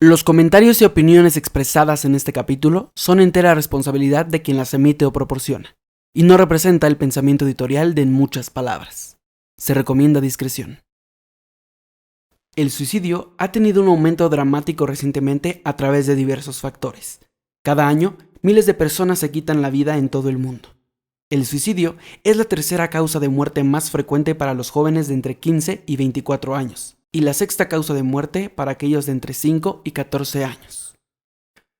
Los comentarios y opiniones expresadas en este capítulo son entera responsabilidad de quien las emite o proporciona, y no representa el pensamiento editorial de En Muchas Palabras. Se recomienda discreción. El suicidio ha tenido un aumento dramático recientemente a través de diversos factores. Cada año, miles de personas se quitan la vida en todo el mundo. El suicidio es la tercera causa de muerte más frecuente para los jóvenes de entre 15 y 24 años, y la sexta causa de muerte para aquellos de entre 5 y 14 años.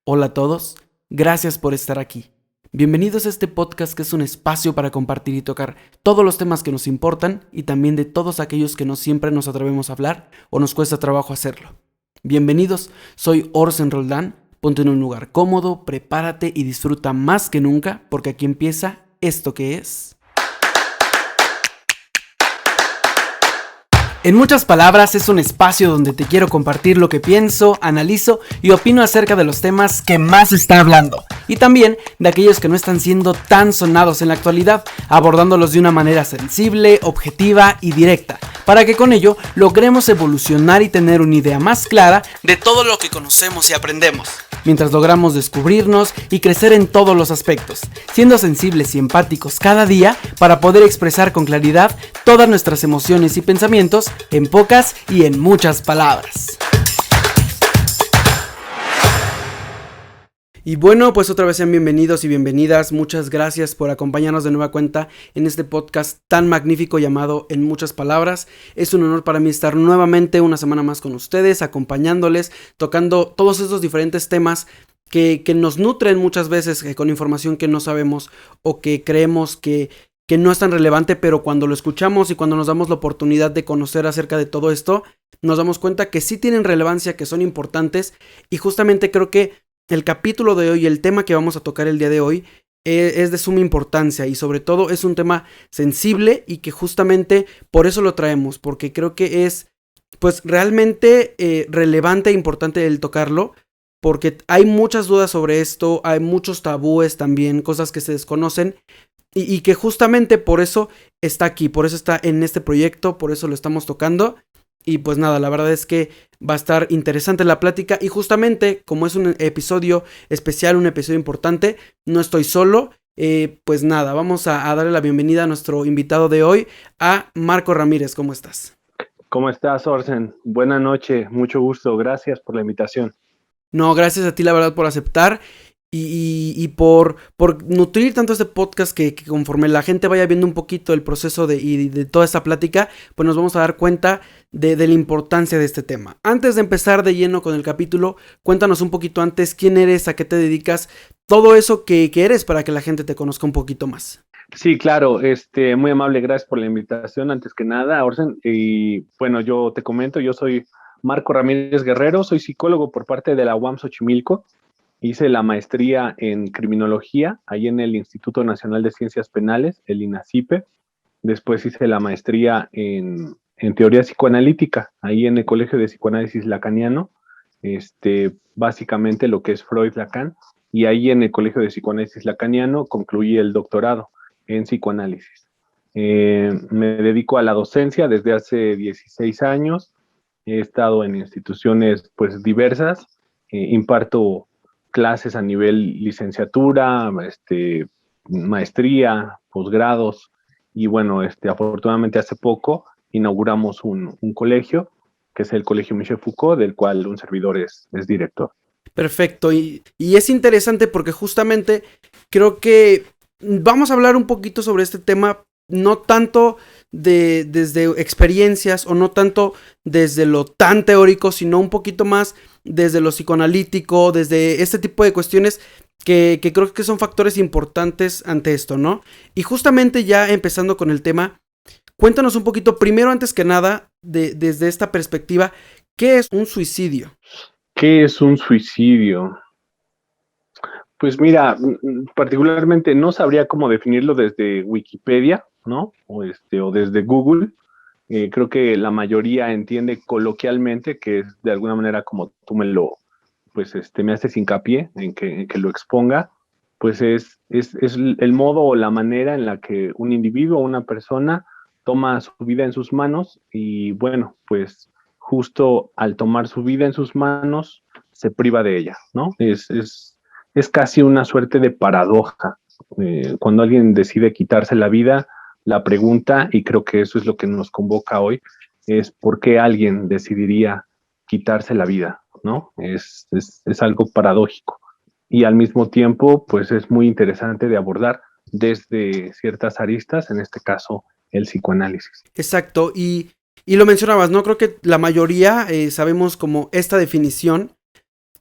Hola a todos, gracias por estar aquí. Bienvenidos a este podcast que es un espacio para compartir y tocar todos los temas que nos importan y también de todos aquellos que no siempre nos atrevemos a hablar o nos cuesta trabajo hacerlo. Bienvenidos, soy Orsen Roldán, ponte en un lugar cómodo, prepárate y disfruta más que nunca porque aquí empieza esto que es... En Muchas Palabras es un espacio donde te quiero compartir lo que pienso, analizo y opino acerca de los temas que más se está hablando y también de aquellos que no están siendo tan sonados en la actualidad, abordándolos de una manera sensible, objetiva y directa, para que con ello logremos evolucionar y tener una idea más clara de todo lo que conocemos y aprendemos, mientras logramos descubrirnos y crecer en todos los aspectos, siendo sensibles y empáticos cada día para poder expresar con claridad todas nuestras emociones y pensamientos en pocas y en muchas palabras. Y bueno, pues otra vez sean bienvenidos y bienvenidas. Muchas gracias por acompañarnos de nueva cuenta en este podcast tan magnífico llamado En Muchas Palabras. Es un honor para mí estar nuevamente una semana más con ustedes, acompañándoles, tocando todos estos diferentes temas que nos nutren muchas veces con información que no sabemos o que creemos que no es tan relevante, pero cuando lo escuchamos y cuando nos damos la oportunidad de conocer acerca de todo esto, nos damos cuenta que sí tienen relevancia, que son importantes, y justamente creo que el capítulo de hoy, el tema que vamos a tocar el día de hoy, es de suma importancia y sobre todo es un tema sensible y que justamente por eso lo traemos, porque creo que es pues realmente relevante e importante el tocarlo, porque hay muchas dudas sobre esto, hay muchos tabúes también, cosas que se desconocen y que justamente por eso está aquí, por eso está en este proyecto, por eso lo estamos tocando. Y pues nada, la verdad es que va a estar interesante la plática y justamente como es un episodio especial, un episodio importante, no estoy solo, pues nada, vamos a darle la bienvenida a nuestro invitado de hoy, a Marco Ramírez. ¿Cómo estás? ¿Cómo estás, Orsen? Buenas noches, mucho gusto, gracias por la invitación. No, gracias a ti la verdad por aceptar y por nutrir tanto este podcast que conforme la gente vaya viendo un poquito el proceso de toda esta plática, pues nos vamos a dar cuenta de la importancia de este tema. Antes de empezar de lleno con el capítulo, cuéntanos un poquito antes quién eres, a qué te dedicas, todo eso que eres para que la gente te conozca un poquito más. Sí, claro, muy amable, gracias por la invitación, antes que nada, Orsen. Y bueno, yo te comento, yo soy Marco Ramírez Guerrero, soy psicólogo por parte de la UAM Xochimilco. Hice la maestría en criminología, ahí en el Instituto Nacional de Ciencias Penales, el INACIPE. Después hice la maestría en teoría psicoanalítica, ahí en el Colegio de Psicoanálisis Lacaniano, básicamente lo que es Freud-Lacan, y ahí en el Colegio de Psicoanálisis Lacaniano concluí el doctorado en psicoanálisis. Me dedico a la docencia desde hace 16 años, he estado en instituciones pues diversas, imparto clases a nivel licenciatura, maestría, posgrados, y bueno, afortunadamente hace poco inauguramos un colegio, que es el Colegio Michel Foucault, del cual un servidor es director. Perfecto, y es interesante porque justamente creo que vamos a hablar un poquito sobre este tema, no tanto desde experiencias o no tanto desde lo tan teórico, sino un poquito más desde lo psicoanalítico, desde este tipo de cuestiones que creo que son factores importantes ante esto, ¿no? Y justamente ya empezando con el tema, cuéntanos un poquito, primero antes que nada, desde esta perspectiva, ¿qué es un suicidio? ¿Qué es un suicidio? Pues mira, particularmente no sabría cómo definirlo desde Wikipedia, ¿no? O desde Google. Creo que la mayoría entiende coloquialmente, que es de alguna manera como tú me haces hincapié en que lo exponga, pues es el modo o la manera en la que un individuo o una persona toma su vida en sus manos y bueno, pues justo al tomar su vida en sus manos se priva de ella, ¿no? Es casi una suerte de paradoja. Cuando alguien decide quitarse la vida, la pregunta, y creo que eso es lo que nos convoca hoy, es por qué alguien decidiría quitarse la vida, ¿no? Es algo paradójico. Y al mismo tiempo, pues es muy interesante de abordar desde ciertas aristas, en este caso, el psicoanálisis. Exacto, y lo mencionabas, ¿no? Creo que la mayoría sabemos como esta definición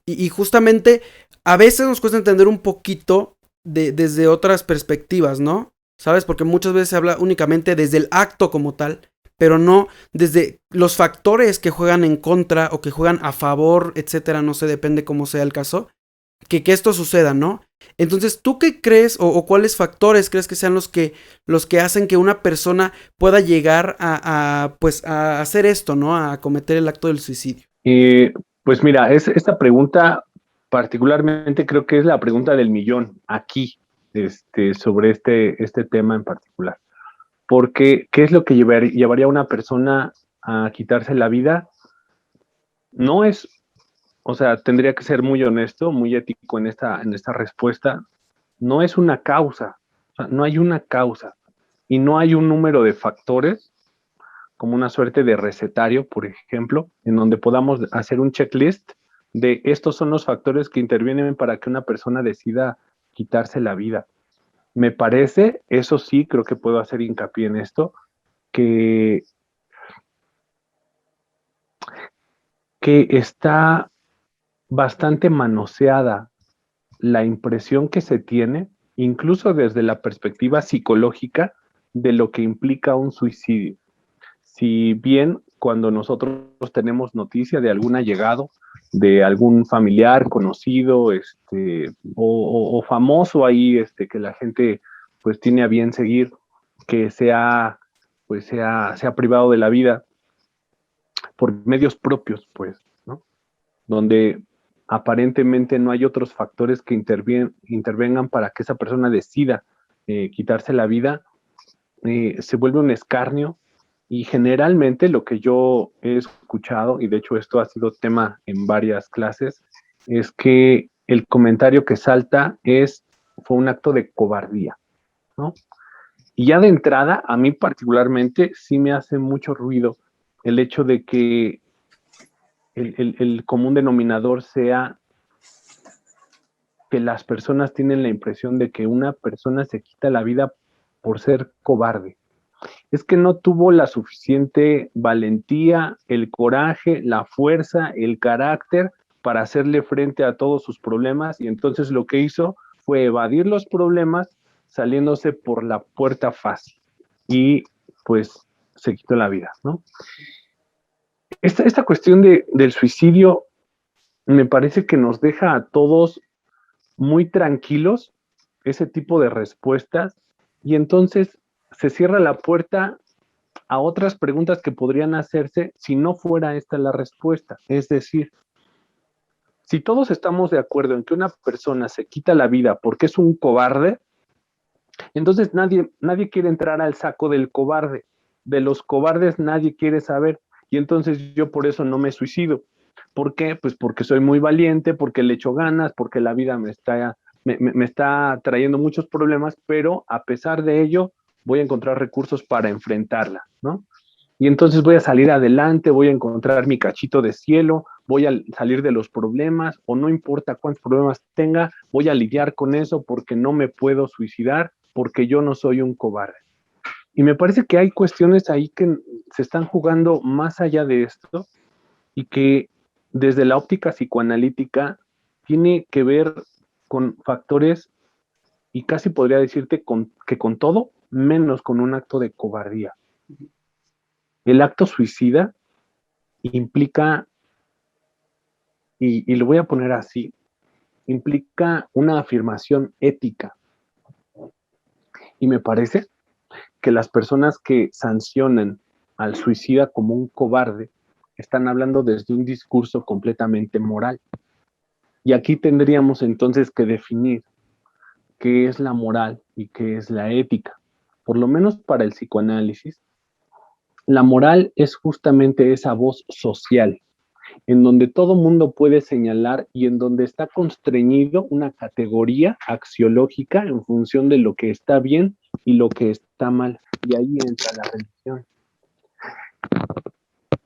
y justamente a veces nos cuesta entender un poquito desde otras perspectivas, ¿no? ¿Sabes? Porque muchas veces se habla únicamente desde el acto como tal, pero no desde los factores que juegan en contra o que juegan a favor, etcétera, no sé, depende cómo sea el caso, que esto suceda, ¿no? Entonces, ¿tú qué crees o cuáles factores crees que sean los que hacen que una persona pueda llegar pues, a hacer esto, ¿no? A cometer el acto del suicidio. Pues mira, esta pregunta particularmente creo que es la pregunta del millón aquí, sobre este tema en particular. Porque, ¿qué es lo que llevaría a una persona a quitarse la vida? No es, o sea, tendría que ser muy honesto, muy ético en esta respuesta. No es una causa, o sea, no hay una causa y no hay un número de factores como una suerte de recetario, por ejemplo, en donde podamos hacer un checklist de estos son los factores que intervienen para que una persona decida quitarse la vida. Me parece, eso sí, creo que puedo hacer hincapié en esto, que, que está bastante manoseada la impresión que se tiene, incluso desde la perspectiva psicológica, de lo que implica un suicidio. Si bien cuando nosotros tenemos noticia de algún allegado, de algún familiar conocido, o famoso ahí, que la gente pues tiene a bien seguir, que sea privado de la vida por medios propios, pues, ¿no? Donde aparentemente no hay otros factores que intervengan para que esa persona decida quitarse la vida, se vuelve un escarnio y generalmente lo que yo he escuchado, y de hecho esto ha sido tema en varias clases, es que el comentario que salta fue un acto de cobardía, ¿no? Y ya de entrada, a mí particularmente sí me hace mucho ruido el hecho de que el común denominador sea que las personas tienen la impresión de que una persona se quita la vida por ser cobarde. Es que no tuvo la suficiente valentía, el coraje, la fuerza, el carácter para hacerle frente a todos sus problemas y entonces lo que hizo fue evadir los problemas saliéndose por la puerta fácil y pues se quitó la vida, ¿no? Esta cuestión del suicidio me parece que nos deja a todos muy tranquilos ese tipo de respuestas y entonces se cierra la puerta a otras preguntas que podrían hacerse si no fuera esta la respuesta. Es decir, si todos estamos de acuerdo en que una persona se quita la vida porque es un cobarde, entonces nadie quiere entrar al saco del cobarde. De los cobardes nadie quiere saber y entonces yo por eso no me suicido. ¿Por qué? Pues porque soy muy valiente, porque le echo ganas, porque la vida me está trayendo muchos problemas, pero a pesar de ello voy a encontrar recursos para enfrentarla, ¿no? Y entonces voy a salir adelante, voy a encontrar mi cachito de cielo, voy a salir de los problemas o no importa cuántos problemas tenga, voy a lidiar con eso porque no me puedo suicidar, porque yo no soy un cobarde. Y me parece que hay cuestiones ahí que se están jugando más allá de esto y que desde la óptica psicoanalítica tiene que ver con factores y casi podría decirte que con todo menos con un acto de cobardía. El acto suicida implica, y lo voy a poner así, implica una afirmación ética. Y me parece que las personas que sancionan al suicida como un cobarde están hablando desde un discurso completamente moral. Y aquí tendríamos entonces que definir qué es la moral y qué es la ética. Por lo menos para el psicoanálisis, la moral es justamente esa voz social, en donde todo mundo puede señalar y en donde está constreñido una categoría axiológica en función de lo que está bien y lo que está mal. Y ahí entra la religión.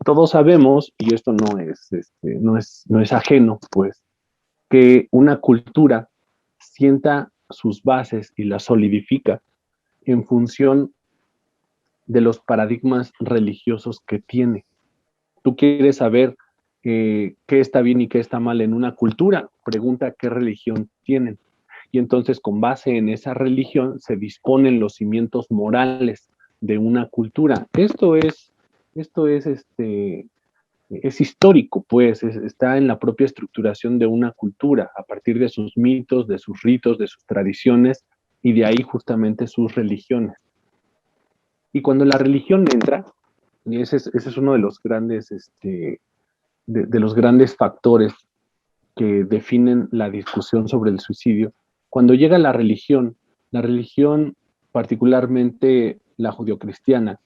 Todos sabemos, y esto no es ajeno, pues, que una cultura sienta sus bases y las solidifica en función de los paradigmas religiosos que tiene. Tú quieres saber qué está bien y qué está mal en una cultura, pregunta qué religión tienen. Y entonces, con base en esa religión, se disponen los cimientos morales de una cultura. Es histórico, pues, está en la propia estructuración de una cultura, a partir de sus mitos, de sus ritos, de sus tradiciones, y de ahí justamente sus religiones. Y cuando la religión entra, y ese es uno de los grandes, de los grandes factores que definen la discusión sobre el suicidio, cuando llega la religión, particularmente la judeocristiana,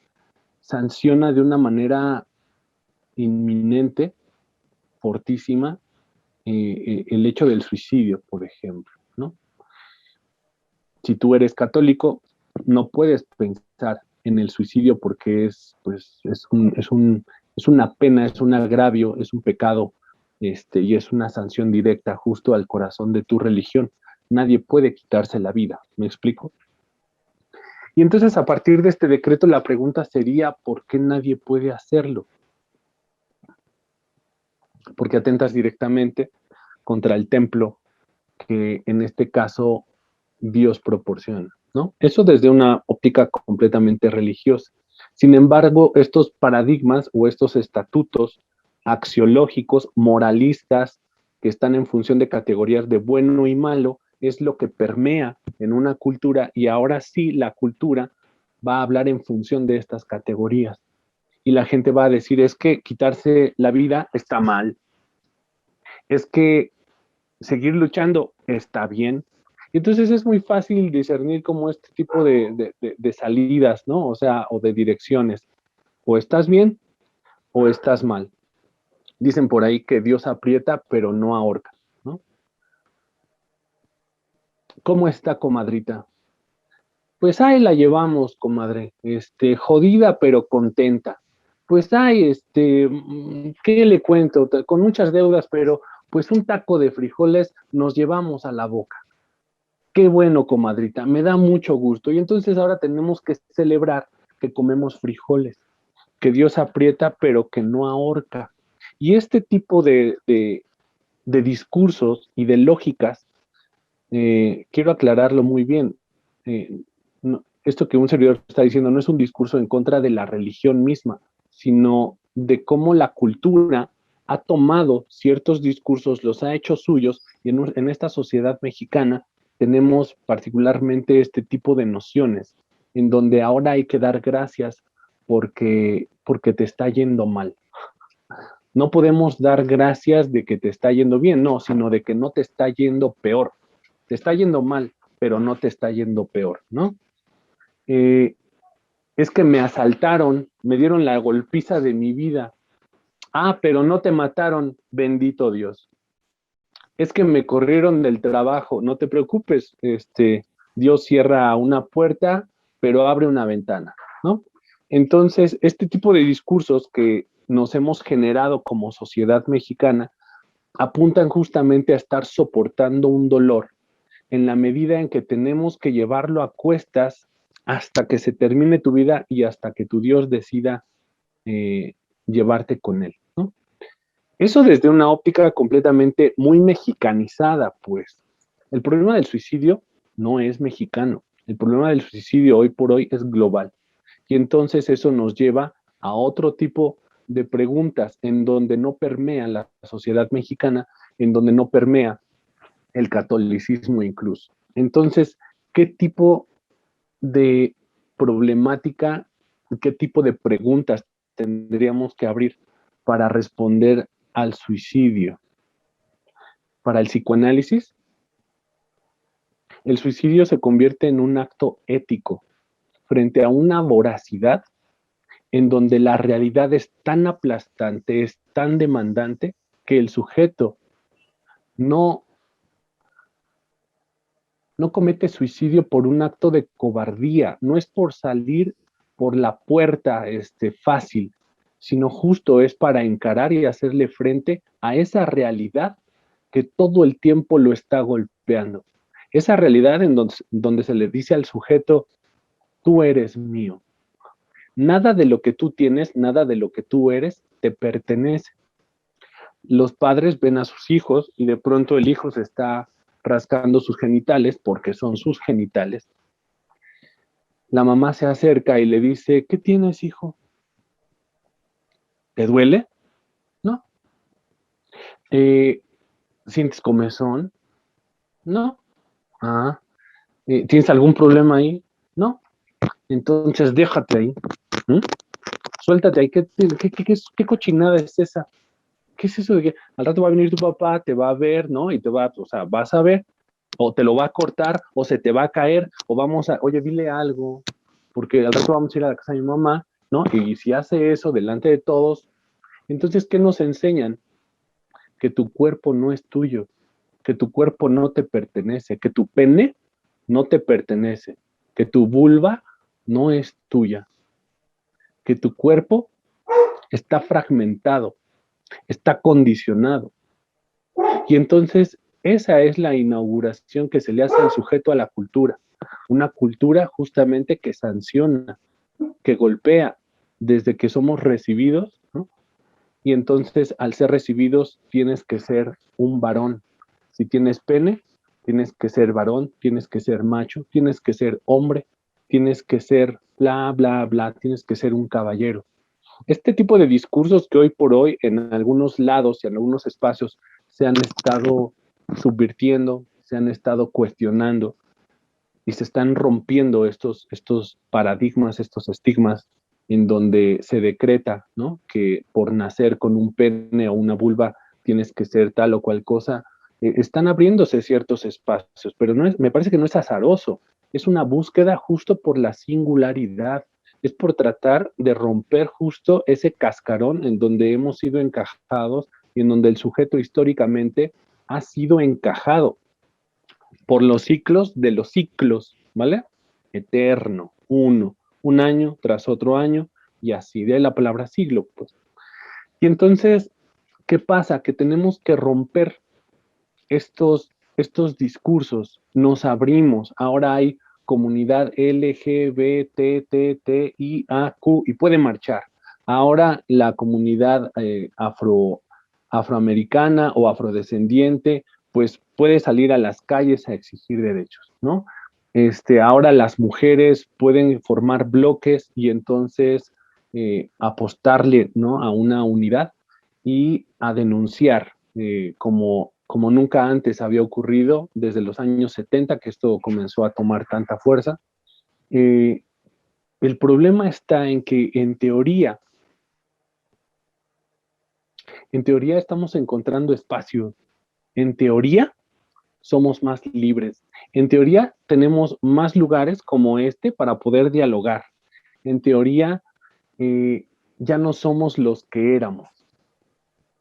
sanciona de una manera inminente, fortísima, el hecho del suicidio, por ejemplo, ¿no? Si tú eres católico, no puedes pensar en el suicidio porque pues, es una pena, es un agravio, es un pecado, y es una sanción directa justo al corazón de tu religión. Nadie puede quitarse la vida, ¿me explico? Y entonces, a partir de este decreto, la pregunta sería, ¿por qué nadie puede hacerlo? Porque atentas directamente contra el templo que en este caso Dios proporciona, ¿no? Eso desde una óptica completamente religiosa. Sin embargo, estos paradigmas o estos estatutos axiológicos, moralistas, que están en función de categorías de bueno y malo, es lo que permea en una cultura y ahora sí la cultura va a hablar en función de estas categorías. Y la gente va a decir, es que quitarse la vida está mal, es que seguir luchando está bien. Y entonces es muy fácil discernir como este tipo de salidas, ¿no? O sea, o de direcciones. O estás bien o estás mal. Dicen por ahí que Dios aprieta, pero no ahorca, ¿no? ¿Cómo está, comadrita? Pues ahí la llevamos, comadre. Jodida, pero contenta. Pues ahí, ¿qué le cuento? Con muchas deudas, pero pues un taco de frijoles nos llevamos a la boca. Qué bueno, comadrita, me da mucho gusto. Y entonces ahora tenemos que celebrar que comemos frijoles, que Dios aprieta pero que no ahorca. Y este tipo de discursos y de lógicas, quiero aclararlo muy bien. Esto que un servidor está diciendo no es un discurso en contra de la religión misma, sino de cómo la cultura ha tomado ciertos discursos, los ha hecho suyos, y en esta sociedad mexicana tenemos particularmente este tipo de nociones, en donde ahora hay que dar gracias porque te está yendo mal. No podemos dar gracias de que te está yendo bien, no, sino de que no te está yendo peor. Te está yendo mal, pero no te está yendo peor, ¿no? Eh, es que me asaltaron, me dieron la golpiza de mi vida. Ah, pero no te mataron, bendito Dios. Es que me corrieron del trabajo, no te preocupes, Dios cierra una puerta, pero abre una ventana, ¿no? Entonces, este tipo de discursos que nos hemos generado como sociedad mexicana apuntan justamente a estar soportando un dolor en la medida en que tenemos que llevarlo a cuestas hasta que se termine tu vida y hasta que tu Dios decida eh, llevarte con él, ¿no? Eso desde una óptica completamente muy mexicanizada, pues. El problema del suicidio no es mexicano. El problema del suicidio hoy por hoy es global. Y entonces eso nos lleva a otro tipo de preguntas en donde no permea la sociedad mexicana, en donde no permea el catolicismo incluso. Entonces, ¿qué tipo de problemática, qué tipo de preguntas tendríamos que abrir para responder al suicidio? Para el psicoanálisis, el suicidio se convierte en un acto ético frente a una voracidad en donde la realidad es tan aplastante, es tan demandante, que el sujeto no, no comete suicidio por un acto de cobardía, no es por salir por la puerta fácil, sino justo es para encarar y hacerle frente a esa realidad que todo el tiempo lo está golpeando. Esa realidad en donde se le dice al sujeto, tú eres mío. Nada de lo que tú tienes, nada de lo que tú eres, te pertenece. Los padres ven a sus hijos y de pronto el hijo se está rascando sus genitales porque son sus genitales. La mamá se acerca y le dice, ¿qué tienes, hijo? ¿Te duele? No. Eh, ¿Sientes comezón? No. Ah. ¿Tienes algún problema ahí? No. Entonces déjate ahí. ¿Mm? Suéltate ahí. ¿Qué cochinada es esa? ¿Qué es eso de que al rato va a venir tu papá, te va a ver, ¿no? Y te va, o sea, vas a ver, o te lo va a cortar, o se te va a caer, o vamos a, oye, dile algo, porque al rato vamos a ir a la casa de mi mamá, ¿no? Y si hace eso delante de todos, entonces, ¿qué nos enseñan? Que tu cuerpo no es tuyo, que tu cuerpo no te pertenece, que tu pene no te pertenece, que tu vulva no es tuya, que tu cuerpo está fragmentado, está condicionado. Y entonces esa es la inauguración que se le hace al sujeto a la cultura. Una cultura justamente que sanciona, que golpea desde que somos recibidos, ¿no? Y entonces al ser recibidos tienes que ser un varón. Si tienes pene, tienes que ser varón, tienes que ser macho, tienes que ser hombre, tienes que ser bla, bla, bla, tienes que ser un caballero. Este tipo de discursos que hoy por hoy en algunos lados y en algunos espacios se han estado subvirtiendo, se han estado cuestionando y se están rompiendo estos paradigmas, estos estigmas en donde se decreta, ¿no? Que por nacer con un pene o una vulva tienes que ser tal o cual cosa. Están abriéndose ciertos espacios, pero no es, me parece que no es azaroso, es una búsqueda justo por la singularidad, es por tratar de romper justo ese cascarón en donde hemos sido encajados y en donde el sujeto históricamente ha sido encajado por los ciclos de los ciclos, ¿vale? Eterno, uno, un año tras otro año, y así de la palabra siglo, pues. Y entonces, ¿qué pasa? Que tenemos que romper estos discursos, nos abrimos, ahora hay comunidad LGBTTIAQ y puede marchar. Ahora la comunidad afroamericana o afrodescendiente, pues puede salir a las calles a exigir derechos, ¿no? Ahora las mujeres pueden formar bloques y entonces apostarle, ¿no? A una unidad y a denunciar como nunca antes había ocurrido desde los años 70 que esto comenzó a tomar tanta fuerza. Eh, el problema está en que en teoría estamos encontrando espacios, en teoría somos más libres, en teoría tenemos más lugares como este para poder dialogar, en teoría ya no somos los que éramos.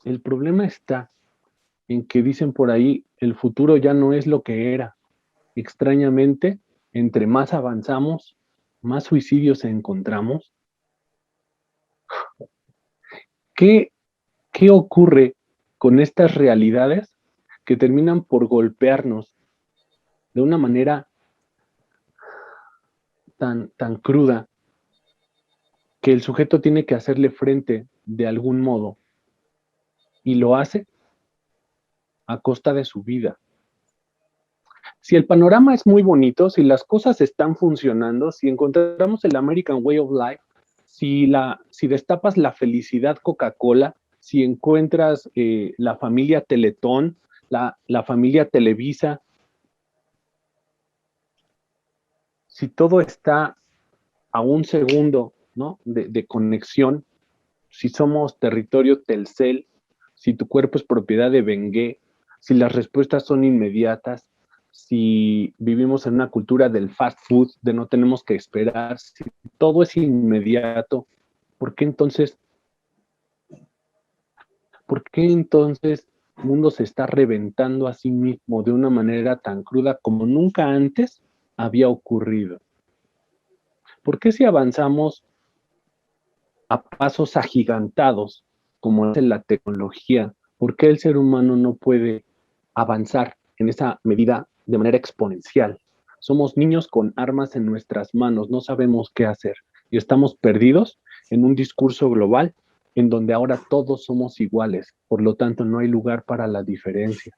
El problema está en que dicen por ahí, el futuro ya no es lo que era. Extrañamente, entre más avanzamos, más suicidios encontramos. ¿Qué, ¿Qué ocurre con estas realidades que terminan por golpearnos de una manera tan cruda que el sujeto tiene que hacerle frente de algún modo y lo hace a costa de su vida? Si el panorama es muy bonito, si las cosas están funcionando, si encontramos el American Way of Life, si destapas la felicidad Coca-Cola, si encuentras la familia Teletón, la familia Televisa, si todo está a un segundo, ¿no? de conexión, si somos territorio Telcel, si tu cuerpo es propiedad de Bengué, si las respuestas son inmediatas, si vivimos en una cultura del fast food, de no tenemos que esperar, si todo es inmediato, ¿Por qué entonces, el mundo se está reventando a sí mismo de una manera tan cruda como nunca antes había ocurrido? ¿Por qué si avanzamos a pasos agigantados, como es la tecnología, por qué el ser humano no puede avanzar en esa medida de manera exponencial? Somos niños con armas en nuestras manos, no sabemos qué hacer y estamos perdidos en un discurso global en donde ahora todos somos iguales, por lo tanto no hay lugar para la diferencia.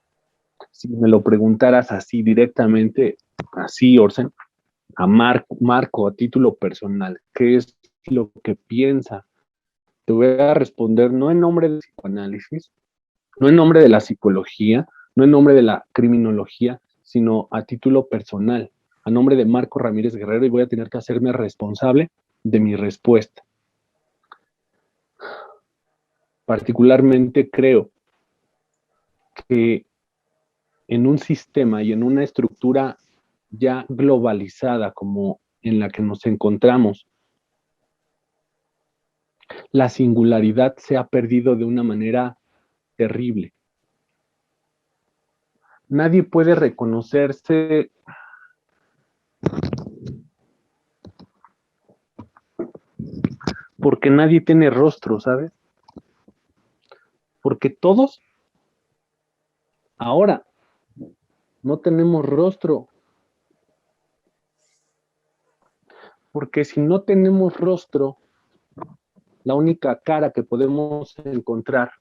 Si me lo preguntaras así directamente, así, Orsen, a Marco, a título personal, ¿qué es lo que piensa? Te voy a responder no en nombre del psicoanálisis, no en nombre de la psicología, no en nombre de la criminología, sino a título personal, a nombre de Marco Ramírez Guerrero, y voy a tener que hacerme responsable de mi respuesta. Particularmente creo que en un sistema y en una estructura ya globalizada como en la que nos encontramos, la singularidad se ha perdido de una manera terrible. Nadie puede reconocerse porque nadie tiene rostro, ¿sabes? Porque todos ahora no tenemos rostro. Porque si no tenemos rostro, la única cara que podemos encontrar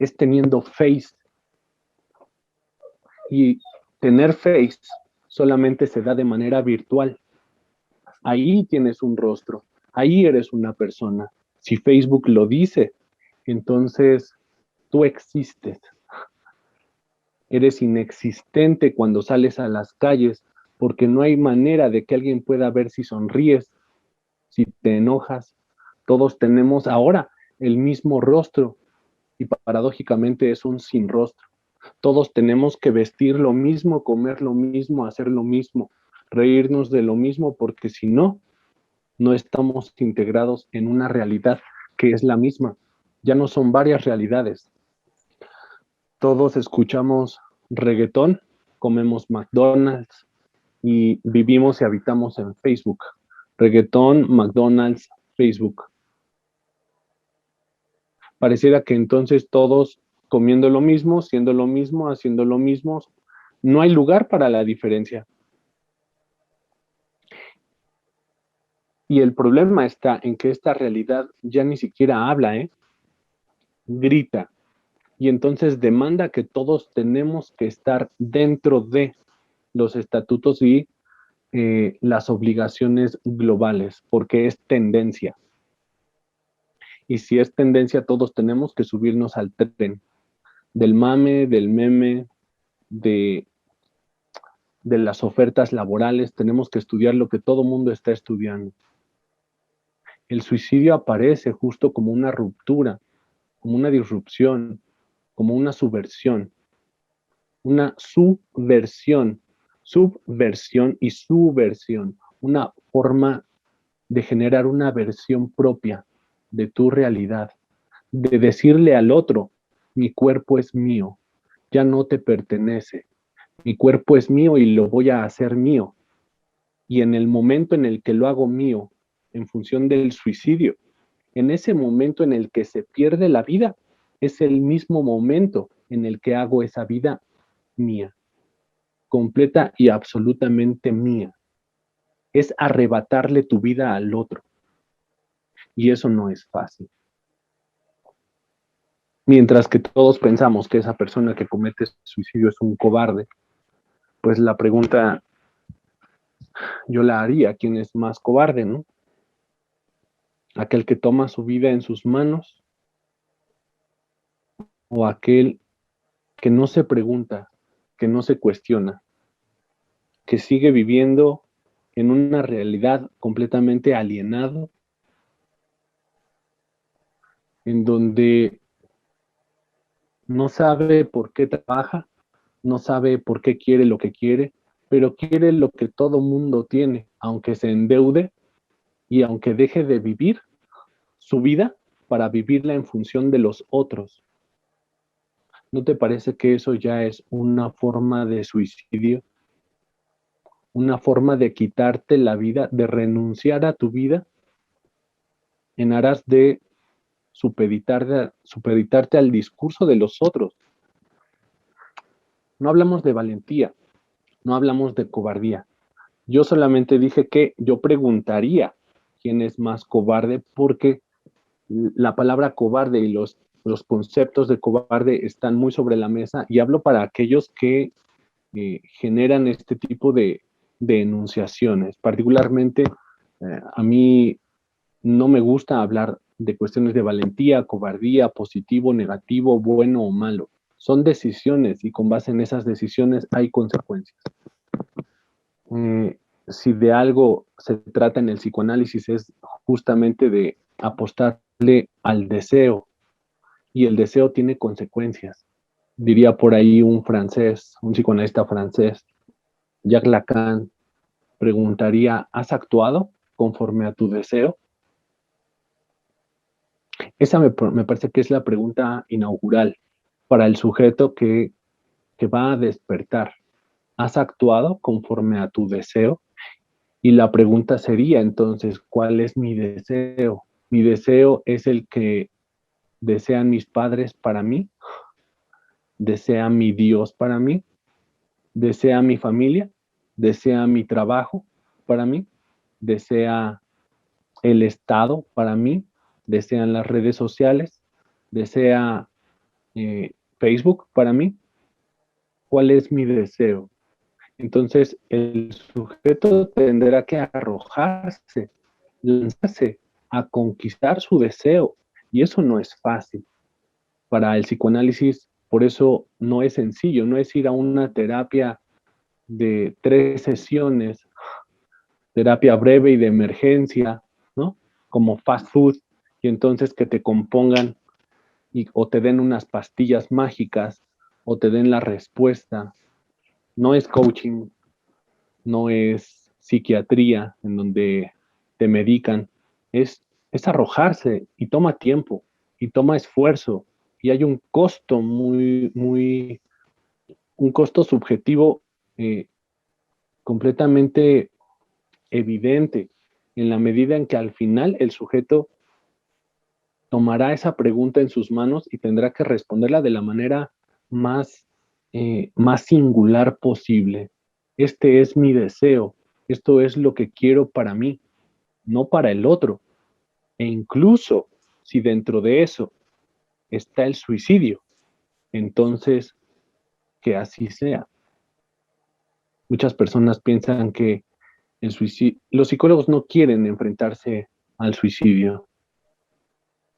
es teniendo face. Y tener face solamente se da de manera virtual. Ahí tienes un rostro, ahí eres una persona. Si Facebook lo dice, entonces tú existes. Eres inexistente cuando sales a las calles porque no hay manera de que alguien pueda ver si sonríes, si te enojas. Todos tenemos ahora el mismo rostro y paradójicamente es un sin rostro. Todos tenemos que vestir lo mismo, comer lo mismo, hacer lo mismo, reírnos de lo mismo, porque si no, no estamos integrados en una realidad que es la misma. Ya no son varias realidades. Todos escuchamos reggaetón, comemos McDonald's y vivimos y habitamos en Facebook. Reggaetón, McDonald's, Facebook. Pareciera que entonces todos comiendo lo mismo, siendo lo mismo, haciendo lo mismo, no hay lugar para la diferencia. Y el problema está en que esta realidad ya ni siquiera habla, grita. Y entonces demanda que todos tenemos que estar dentro de los estatutos y las obligaciones globales, porque es tendencia. Y si es tendencia, todos tenemos que subirnos al tren del mame, del meme, de las ofertas laborales, tenemos que estudiar lo que todo mundo está estudiando. El suicidio aparece justo como una ruptura, como una disrupción, como una subversión y subversión, una forma de generar una versión propia de tu realidad, de decirle al otro, mi cuerpo es mío, ya no te pertenece, mi cuerpo es mío y lo voy a hacer mío. Y en el momento en el que lo hago mío, en función del suicidio, en ese momento en el que se pierde la vida, es el mismo momento en el que hago esa vida mía, completa y absolutamente mía. Es arrebatarle tu vida al otro. Y eso no es fácil. Mientras que todos pensamos que esa persona que comete suicidio es un cobarde, pues la pregunta yo la haría, ¿quién es más cobarde, no? ¿Aquel que toma su vida en sus manos o aquel que no se pregunta, que no se cuestiona, que sigue viviendo en una realidad completamente alienado, en donde no sabe por qué trabaja, no sabe por qué quiere lo que quiere, pero quiere lo que todo mundo tiene, aunque se endeude y aunque deje de vivir, su vida para vivirla en función de los otros. ¿No te parece que eso ya es una forma de suicidio? Una forma de quitarte la vida, de renunciar a tu vida en aras de supeditarte al discurso de los otros. No hablamos de valentía, no hablamos de cobardía. Yo solamente dije que yo preguntaría quién es más cobarde, porque la palabra cobarde y los conceptos de cobarde están muy sobre la mesa, y hablo para aquellos que generan este tipo de enunciaciones. Particularmente, a mí no me gusta hablar de cuestiones de valentía, cobardía, positivo, negativo, bueno o malo. Son decisiones, y con base en esas decisiones hay consecuencias. Si de algo se trata en el psicoanálisis, es justamente de apostarle al deseo, y el deseo tiene consecuencias. Diría por ahí un psicoanalista francés, Jacques Lacan, preguntaría: ¿has actuado conforme a tu deseo? Esa me parece que es la pregunta inaugural para el sujeto que va a despertar. ¿Has actuado conforme a tu deseo? Y la pregunta sería entonces: ¿cuál es mi deseo? ¿Mi deseo es el que desean mis padres para mí? ¿Desea mi Dios para mí? ¿Desea mi familia? ¿Desea mi trabajo para mí? ¿Desea el Estado para mí? ¿Desean las redes sociales? ¿Desea Facebook para mí? ¿Cuál es mi deseo? Entonces el sujeto tendrá que arrojarse, lanzarse a conquistar su deseo, y eso no es fácil. Para el psicoanálisis, por eso no es sencillo, no es ir a una terapia de 3 sesiones, terapia breve y de emergencia, ¿no? Como fast food, y entonces que te compongan o te den unas pastillas mágicas o te den la respuesta. No es coaching, no es psiquiatría en donde te medican, es arrojarse, y toma tiempo y toma esfuerzo, y hay un costo un costo subjetivo eh, completamente evidente, en la medida en que al final el sujeto tomará esa pregunta en sus manos y tendrá que responderla de la manera más, más singular posible. Este es mi deseo, esto es lo que quiero para mí, no para el otro. E incluso si dentro de eso está el suicidio, entonces que así sea. Muchas personas piensan que los psicólogos no quieren enfrentarse al suicidio.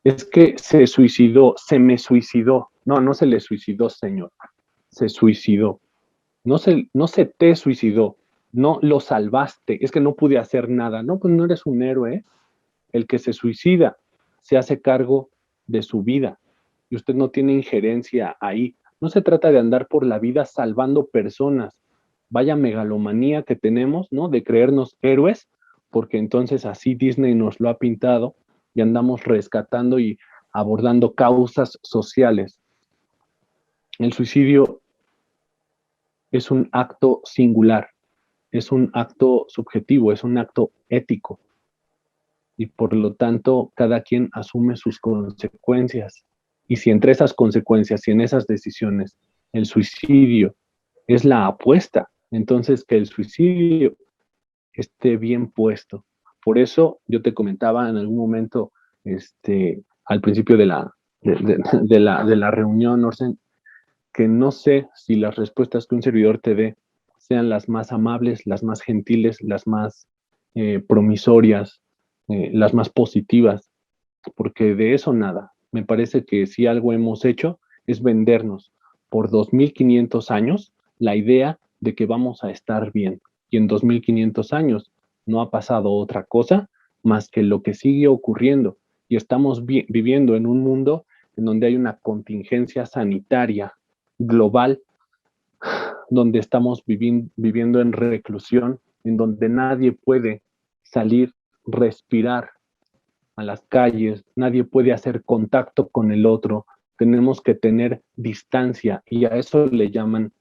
Es que se suicidó, se me suicidó. No, no se le suicidó, señor. Se suicidó. No se te suicidó. No lo salvaste. Es que no pude hacer nada. No, pues no eres un héroe, ¿eh? El que se suicida se hace cargo de su vida, y usted no tiene injerencia ahí. No se trata de andar por la vida salvando personas. Vaya megalomanía que tenemos, ¿no? De creernos héroes, porque entonces así Disney nos lo ha pintado, y andamos rescatando y abordando causas sociales. El suicidio es un acto singular, es un acto subjetivo, es un acto ético, y por lo tanto cada quien asume sus consecuencias. Y si entre esas consecuencias y en esas decisiones el suicidio es la apuesta, entonces que el suicidio esté bien puesto. Por eso yo te comentaba en algún momento, al principio de la reunión, Orsen, que no sé si las respuestas que un servidor te dé sean las más amables, las más gentiles, las más promisorias, las más positivas, porque de eso nada. Me parece que si algo hemos hecho es vendernos por 2500 años la idea de que vamos a estar bien. Y en 2500 años no ha pasado otra cosa más que lo que sigue ocurriendo. Y estamos viviendo en un mundo en donde hay una contingencia sanitaria global, donde estamos viviendo en reclusión, en donde nadie puede salir, respirar a las calles, nadie puede hacer contacto con el otro, tenemos que tener distancia y a eso le llaman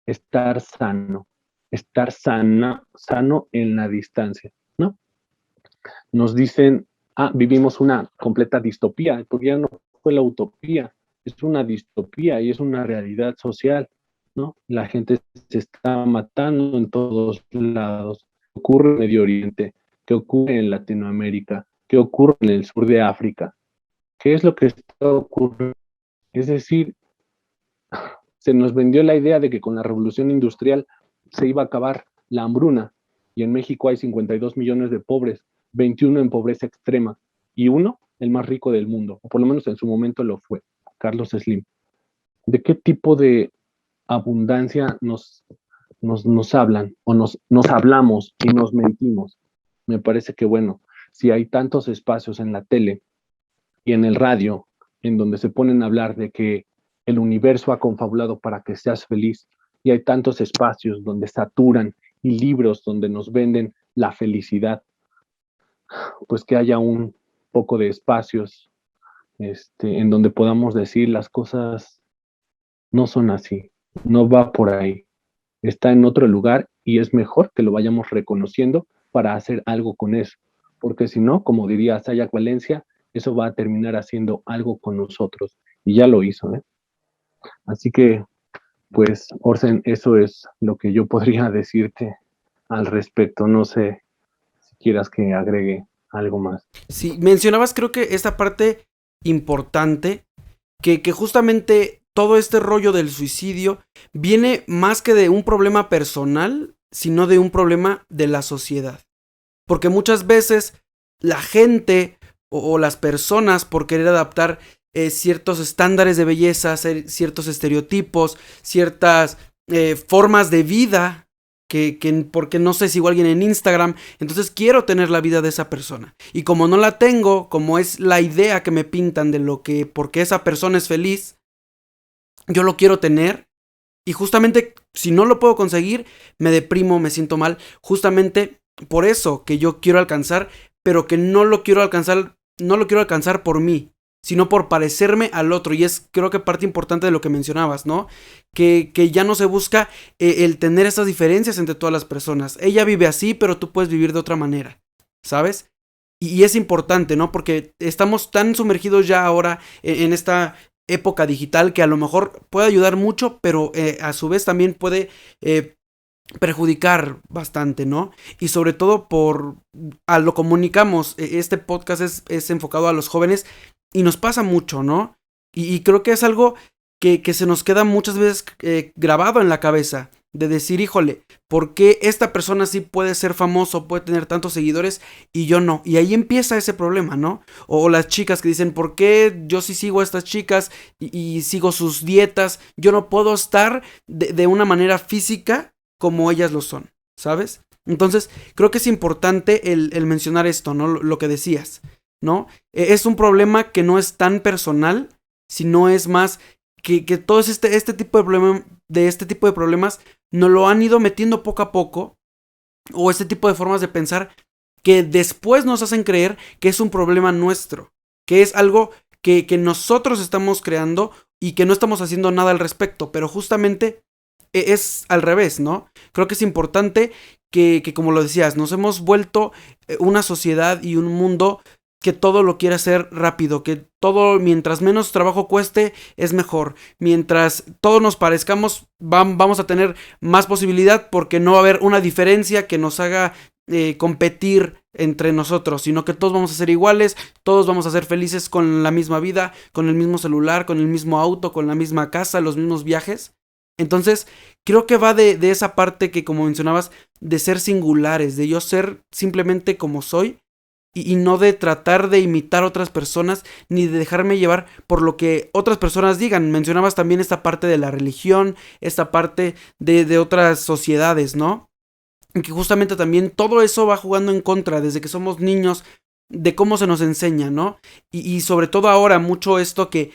estar sano, sano en la distancia, ¿no? Nos dicen, vivimos una completa distopía, porque ya no fue la utopía, es una distopía y es una realidad social, ¿no? La gente se está matando en todos lados. ¿Qué ocurre en Medio Oriente? ¿Qué ocurre en Latinoamérica? ¿Qué ocurre en el sur de África? ¿Qué es lo que está ocurriendo? Es decir, se nos vendió la idea de que con la revolución industrial se iba a acabar la hambruna y en México hay 52 millones de pobres, 21 en pobreza extrema y uno, el más rico del mundo, o por lo menos en su momento lo fue, Carlos Slim. ¿De qué tipo de abundancia nos hablan o nos hablamos y nos mentimos? Me parece que, bueno, si hay tantos espacios en la tele y en el radio en donde se ponen a hablar de que el universo ha confabulado para que seas feliz y hay tantos espacios donde saturan y libros donde nos venden la felicidad, pues que haya un poco de espacios en donde podamos decir las cosas no son así, no va por ahí, está en otro lugar y es mejor que lo vayamos reconociendo para hacer algo con eso, porque si no, como diría Sayak Valencia, eso va a terminar haciendo algo con nosotros y ya lo hizo, ¿eh? Así que, pues, Orsen, eso es lo que yo podría decirte al respecto. No sé si quieras que agregue algo más. Sí, mencionabas creo que esta parte importante, que justamente todo este rollo del suicidio viene más que de un problema personal, sino de un problema de la sociedad. Porque muchas veces la gente o las personas, por querer adaptar ciertos estándares de belleza, ciertos estereotipos, ciertas formas de vida, porque no sé, sigo a alguien en Instagram, entonces quiero tener la vida de esa persona. Y como no la tengo, como es la idea que me pintan de lo que, porque esa persona es feliz, yo lo quiero tener. Y justamente si no lo puedo conseguir, me deprimo, me siento mal. Justamente por eso que yo quiero alcanzar, pero que no lo quiero alcanzar por mí, sino por parecerme al otro. Y es creo que parte importante de lo que mencionabas, ¿no? Que ya no se busca el tener estas diferencias entre todas las personas. Ella vive así, pero tú puedes vivir de otra manera, ¿sabes? Y es importante, ¿no? Porque estamos tan sumergidos ya ahora en esta época digital que a lo mejor puede ayudar mucho, pero a su vez también puede perjudicar bastante, ¿no? Y sobre todo lo comunicamos, este podcast es enfocado a los jóvenes y nos pasa mucho, ¿no? Y creo que es algo que se nos queda muchas veces grabado en la cabeza, de decir, híjole, ¿por qué esta persona sí puede ser famoso, puede tener tantos seguidores y yo no? Y ahí empieza ese problema, ¿no? O las chicas que dicen, ¿por qué yo sí sigo a estas chicas y sigo sus dietas? Yo no puedo estar de una manera física como ellas lo son, ¿sabes? Entonces, creo que es importante el mencionar esto, ¿no? Lo que decías, ¿no? Es un problema que no es tan personal, sino es más que todo este tipo de problemas nos lo han ido metiendo poco a poco, o este tipo de formas de pensar que después nos hacen creer que es un problema nuestro, que es algo que nosotros estamos creando y que no estamos haciendo nada al respecto, pero justamente es al revés, ¿no? Creo que es importante que como lo decías, nos hemos vuelto una sociedad y un mundo que todo lo quiere hacer rápido, que todo mientras menos trabajo cueste es mejor, mientras todos nos parezcamos vamos a tener más posibilidad porque no va a haber una diferencia que nos haga competir entre nosotros, sino que todos vamos a ser iguales, todos vamos a ser felices con la misma vida, con el mismo celular, con el mismo auto, con la misma casa, los mismos viajes. Entonces, creo que va de esa parte que, como mencionabas, de ser singulares, de yo ser simplemente como soy y no de tratar de imitar a otras personas ni de dejarme llevar por lo que otras personas digan. Mencionabas también esta parte de la religión, esta parte de otras sociedades, ¿no? Que justamente también todo eso va jugando en contra desde que somos niños de cómo se nos enseña, ¿no? Y sobre todo ahora mucho esto que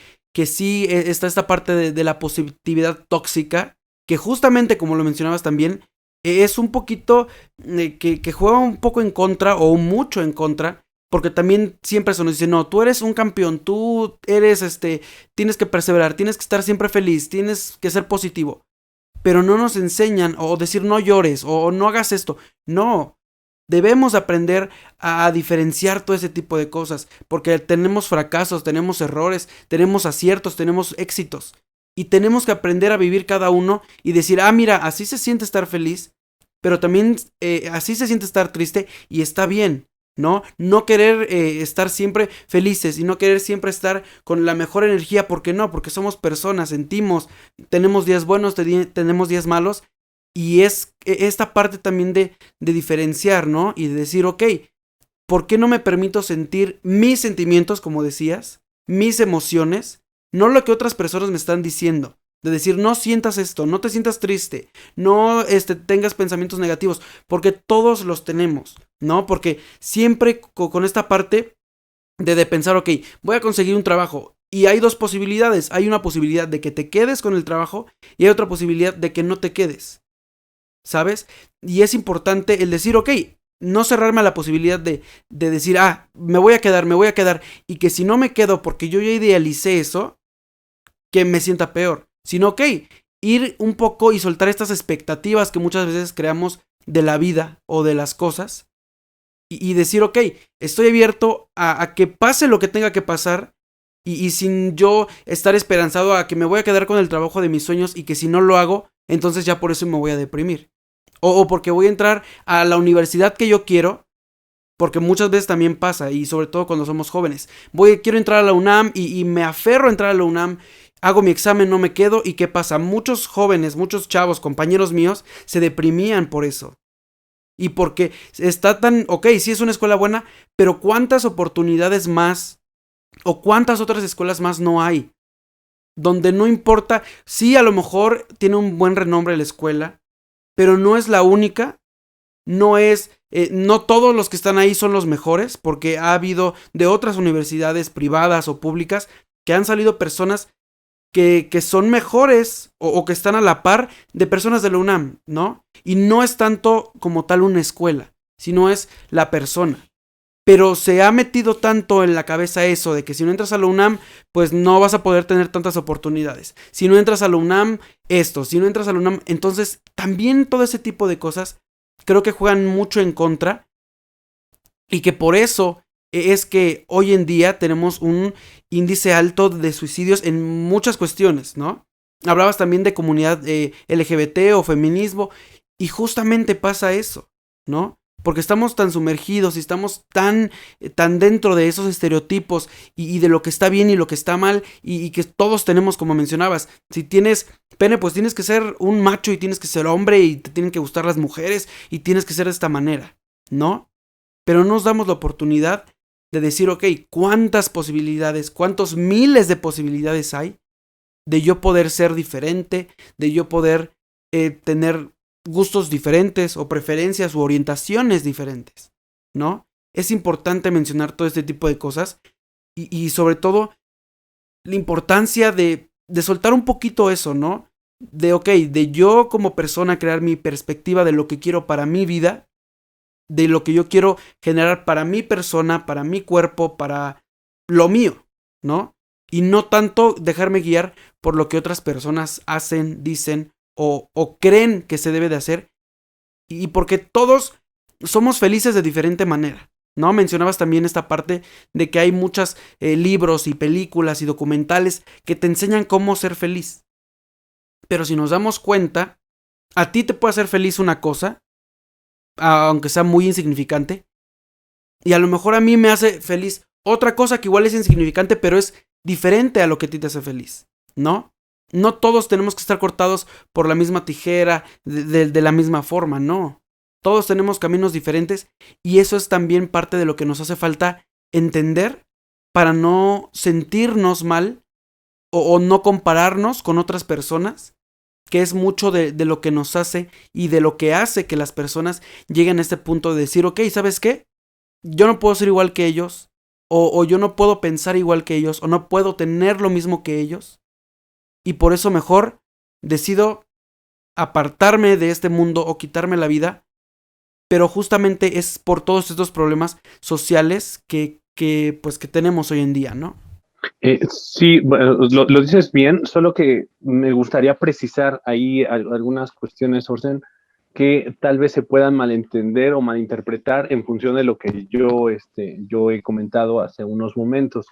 sí está esta parte de la positividad tóxica, que justamente como lo mencionabas también, es un poquito que juega un poco en contra o mucho en contra Porque también siempre se nos dice, no, tú eres un campeón, tú eres, tienes que perseverar, tienes que estar siempre feliz, tienes que ser positivo. Pero no nos enseñan, o decir no llores, o no hagas esto. No, debemos aprender a diferenciar todo ese tipo de cosas, porque tenemos fracasos, tenemos errores, tenemos aciertos, tenemos éxitos. Y tenemos que aprender a vivir cada uno y decir, mira, así se siente estar feliz, pero también así se siente estar triste y está bien. ¿No? No querer estar siempre felices y no querer siempre estar con la mejor energía. ¿Por qué no? Porque somos personas, sentimos, tenemos días buenos, tenemos días malos. Y es esta parte también de diferenciar, ¿no? Y de decir, ok, ¿por qué no me permito sentir mis sentimientos, como decías? Mis emociones, no lo que otras personas me están diciendo. De decir, no sientas esto, no te sientas triste, no tengas pensamientos negativos, porque todos los tenemos, ¿no? Porque siempre con esta parte de pensar, ok, voy a conseguir un trabajo, y hay dos posibilidades. Hay una posibilidad de que te quedes con el trabajo y hay otra posibilidad de que no te quedes, ¿sabes? Y es importante el decir, ok, no cerrarme a la posibilidad de decir, me voy a quedar, y que si no me quedo porque yo ya idealicé eso, que me sienta peor. Sino, ok, ir un poco y soltar estas expectativas que muchas veces creamos de la vida o de las cosas. Y decir, ok, estoy abierto a que pase lo que tenga que pasar. Y sin yo estar esperanzado a que me voy a quedar con el trabajo de mis sueños y que si no lo hago, entonces ya por eso me voy a deprimir. O porque voy a entrar a la universidad que yo quiero. Porque muchas veces también pasa, y sobre todo cuando somos jóvenes. Quiero entrar a la UNAM y me aferro a entrar a la UNAM. Hago mi examen, no me quedo. ¿Y qué pasa? Muchos jóvenes, muchos chavos, compañeros míos, se deprimían por eso. Y porque está tan, ok, sí es una escuela buena, pero ¿cuántas oportunidades más o cuántas otras escuelas más no hay? Donde no importa, sí, a lo mejor tiene un buen renombre la escuela, pero no es la única. No todos los que están ahí son los mejores, porque ha habido de otras universidades privadas o públicas que han salido personas que son mejores o que están a la par de personas de la UNAM, ¿no? Y no es tanto como tal una escuela, sino es la persona. Pero se ha metido tanto en la cabeza eso de que si no entras a la UNAM, pues no vas a poder tener tantas oportunidades. Si no entras a la UNAM, si no entras a la UNAM, entonces también todo ese tipo de cosas creo que juegan mucho en contra y que por eso es que hoy en día tenemos un índice alto de suicidios en muchas cuestiones, ¿no? Hablabas también de comunidad LGBT o feminismo y justamente pasa eso, ¿no? Porque estamos tan sumergidos y estamos tan dentro de esos estereotipos y de lo que está bien y lo que está mal y que todos tenemos, como mencionabas. Si tienes pene, pues tienes que ser un macho y tienes que ser hombre y te tienen que gustar las mujeres y tienes que ser de esta manera, ¿no? Pero no nos damos la oportunidad de decir, ok, ¿cuántas posibilidades, cuántos miles de posibilidades hay de yo poder ser diferente, de yo poder tener gustos diferentes o preferencias u orientaciones diferentes, ¿no? Es importante mencionar todo este tipo de cosas y sobre todo la importancia de soltar un poquito eso, ¿no? De yo como persona crear mi perspectiva de lo que quiero para mi vida, de lo que yo quiero generar para mi persona, para mi cuerpo, para lo mío, ¿no? Y no tanto dejarme guiar por lo que otras personas hacen, dicen o creen que se debe de hacer. Y porque todos somos felices de diferente manera, ¿no? Mencionabas también esta parte de que hay muchos libros y películas y documentales que te enseñan cómo ser feliz. Pero si nos damos cuenta, a ti te puede hacer feliz una cosa, aunque sea muy insignificante, y a lo mejor a mí me hace feliz otra cosa que igual es insignificante, pero es diferente a lo que a ti te hace feliz, ¿no? No todos tenemos que estar cortados por la misma tijera, de la misma forma, no. Todos tenemos caminos diferentes y eso es también parte de lo que nos hace falta entender para no sentirnos mal o no compararnos con otras personas, que es mucho de lo que nos hace y de lo que hace que las personas lleguen a este punto de decir, ok, ¿sabes qué? Yo no puedo ser igual que ellos, o yo no puedo pensar igual que ellos, o no puedo tener lo mismo que ellos, y por eso mejor decido apartarme de este mundo o quitarme la vida pero justamente es por todos estos problemas sociales pues, que tenemos hoy en día, ¿no? Sí, bueno, lo dices bien, solo que me gustaría precisar ahí algunas cuestiones, Orsen, que tal vez se puedan malentender o malinterpretar en función de lo que yo he comentado hace unos momentos.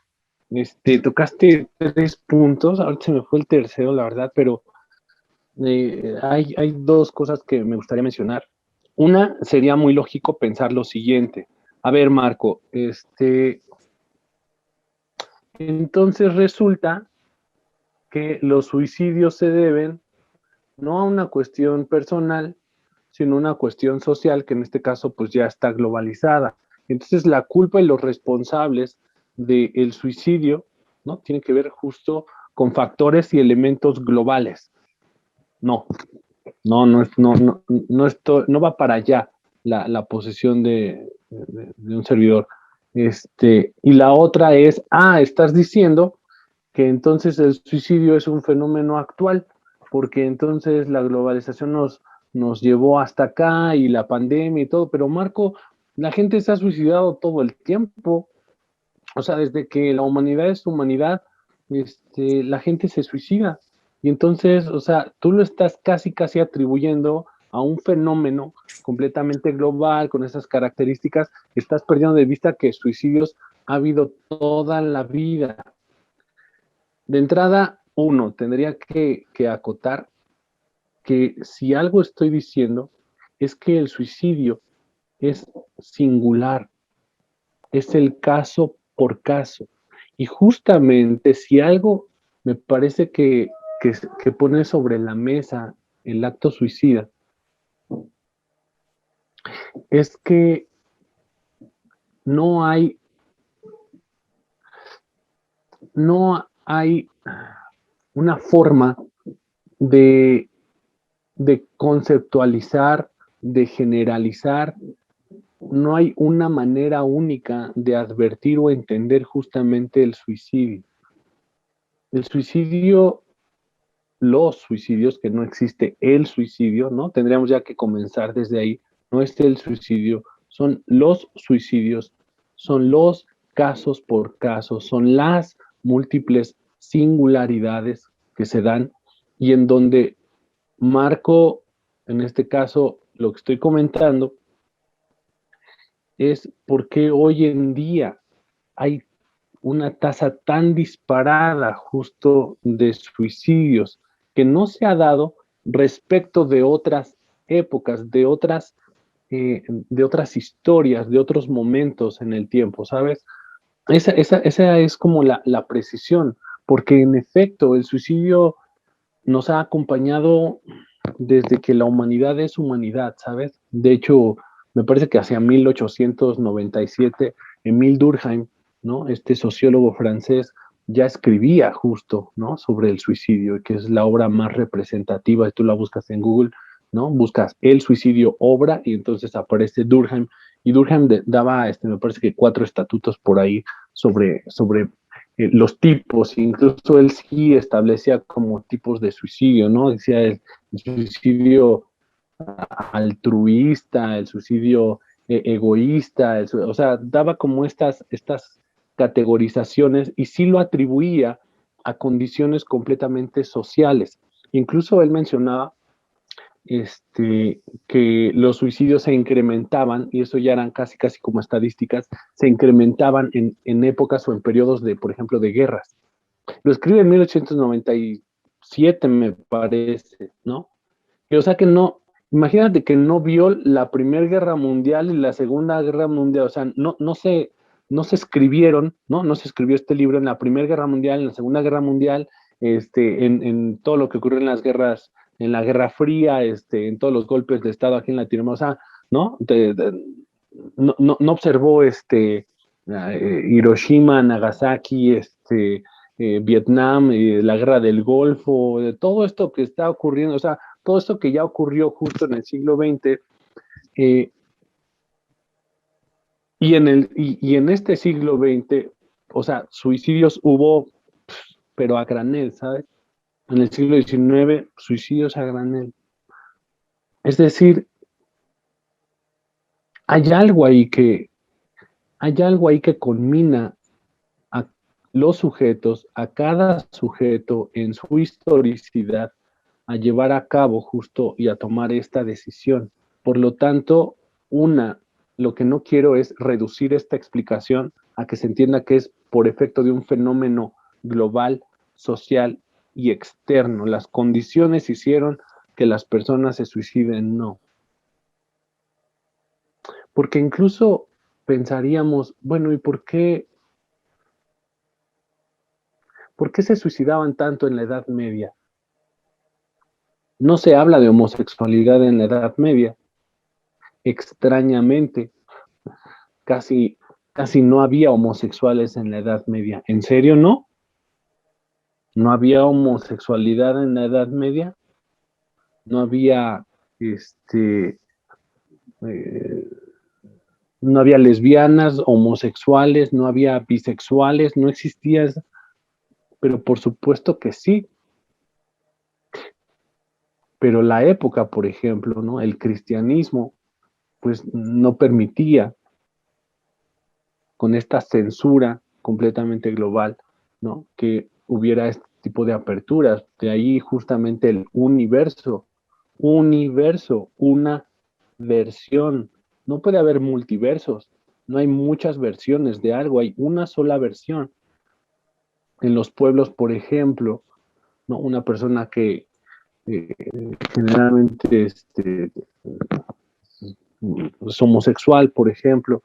Tocaste 3 puntos, ahorita se me fue el tercero, la verdad, pero hay 2 cosas que me gustaría mencionar. Una, sería muy lógico pensar lo siguiente. A ver, Marco, entonces resulta que los suicidios se deben no a una cuestión personal, sino a una cuestión social que en este caso pues ya está globalizada. Entonces la culpa y los responsables del suicidio, ¿no? Tiene que ver justo con factores y elementos globales. No, no va para allá la posesión de un servidor. Y la otra es, estás diciendo que entonces el suicidio es un fenómeno actual, porque entonces la globalización nos llevó hasta acá y la pandemia y todo, pero Marco, la gente se ha suicidado todo el tiempo, o sea, desde que la humanidad es humanidad, la gente se suicida. Y entonces, o sea, tú lo estás casi atribuyendo a un fenómeno completamente global, con esas características, estás perdiendo de vista que suicidios ha habido toda la vida. De entrada, uno, tendría que acotar que si algo estoy diciendo es que el suicidio es singular, es el caso por caso. Y justamente si algo me parece que pone sobre la mesa el acto suicida, es que no hay, no hay una forma de, de conceptualizar, de generalizar, no hay una manera única de advertir o entender justamente el suicidio. El suicidio, los suicidios, que no existe el suicidio, ¿no? Tendríamos ya que comenzar desde ahí. No es el suicidio, son los suicidios, son los casos por casos, son las múltiples singularidades que se dan y en donde marco, en este caso, lo que estoy comentando, es por qué hoy en día hay una tasa tan disparada justo de suicidios que no se ha dado respecto de otras épocas, de otras historias, de otros momentos en el tiempo, ¿sabes? Esa es como la precisión, porque en efecto el suicidio nos ha acompañado desde que la humanidad es humanidad, ¿sabes? De hecho, me parece que hacia 1897, Émile Durkheim, ¿no? Este sociólogo francés ya escribía justo, ¿no? Sobre el suicidio, que es la obra más representativa, y tú la buscas en Google, ¿no? Buscas el suicidio obra y entonces aparece Durkheim, y Durkheim daba, me parece que 4 estatutos por ahí sobre los tipos, incluso él sí establecía como tipos de suicidio, ¿no? Decía el suicidio altruista, el suicidio egoísta, o sea, daba como estas categorizaciones y sí lo atribuía a condiciones completamente sociales. Incluso él mencionaba que los suicidios se incrementaban, y eso ya eran casi como estadísticas, se incrementaban en épocas o en periodos de, por ejemplo, de guerras. Lo escribe en 1897, me parece, ¿no? Y, o sea que no, imagínate que no vio la Primera Guerra Mundial y la Segunda Guerra Mundial, o sea, no se escribieron, ¿no? No se escribió este libro en la Primera Guerra Mundial, en la Segunda Guerra Mundial, en todo lo que ocurrió en las guerras, en la Guerra Fría, en todos los golpes de Estado aquí en Latinoamérica, o sea, ¿no? No observó Hiroshima, Nagasaki, Vietnam, la guerra del Golfo, de todo esto que está ocurriendo, o sea, todo esto que ya ocurrió justo en el siglo XX, eh, y en este siglo XX, o sea, suicidios hubo, pero a granel, ¿sabes? En el siglo XIX, suicidios a granel. Es decir, hay algo ahí que, hay algo ahí que culmina a los sujetos, a cada sujeto en su historicidad, a llevar a cabo justo y a tomar esta decisión. Por lo tanto, lo que no quiero es reducir esta explicación a que se entienda que es por efecto de un fenómeno global, social y externo. Las condiciones hicieron que las personas se suiciden, no. Porque incluso pensaríamos, bueno, ¿y por qué se suicidaban tanto en la Edad Media? No se habla de homosexualidad en la Edad Media. Extrañamente, casi, casi no había homosexuales en la Edad Media. ¿En serio no? ¿No había homosexualidad en la Edad Media? ¿No había, eh, no había lesbianas, homosexuales, no había bisexuales, no existía eso? Pero por supuesto que sí. Pero la época, por ejemplo, ¿no? El cristianismo, pues no permitía, con esta censura completamente global, ¿no? Que hubiera este tipo de aperturas. De ahí justamente el universo, una versión. No puede haber multiversos, no hay muchas versiones de algo, hay una sola versión. En los pueblos, por ejemplo, ¿no? Una persona que eh, generalmente es homosexual, por ejemplo,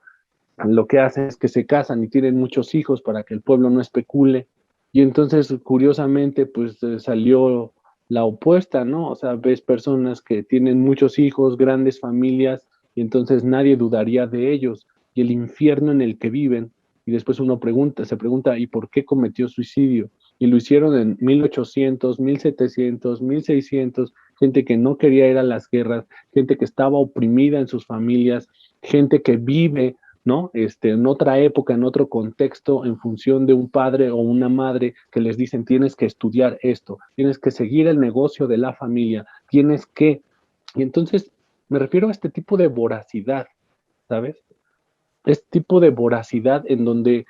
lo que hacen es que se casan y tienen muchos hijos para que el pueblo no especule. Y entonces, curiosamente, pues salió la opuesta, ¿no? O sea, ves personas que tienen muchos hijos, grandes familias, y entonces nadie dudaría de ellos. Y el infierno en el que viven, y después uno se pregunta, ¿y por qué cometió suicidio? Y lo hicieron en 1800, 1700, 1600, gente que no quería ir a las guerras, gente que estaba oprimida en sus familias, gente que vive, ¿no? En otra época, en otro contexto, en función de un padre o una madre que les dicen, tienes que estudiar esto, tienes que seguir el negocio de la familia, tienes que... Y entonces me refiero a este tipo de voracidad, ¿sabes? Este tipo de voracidad en donde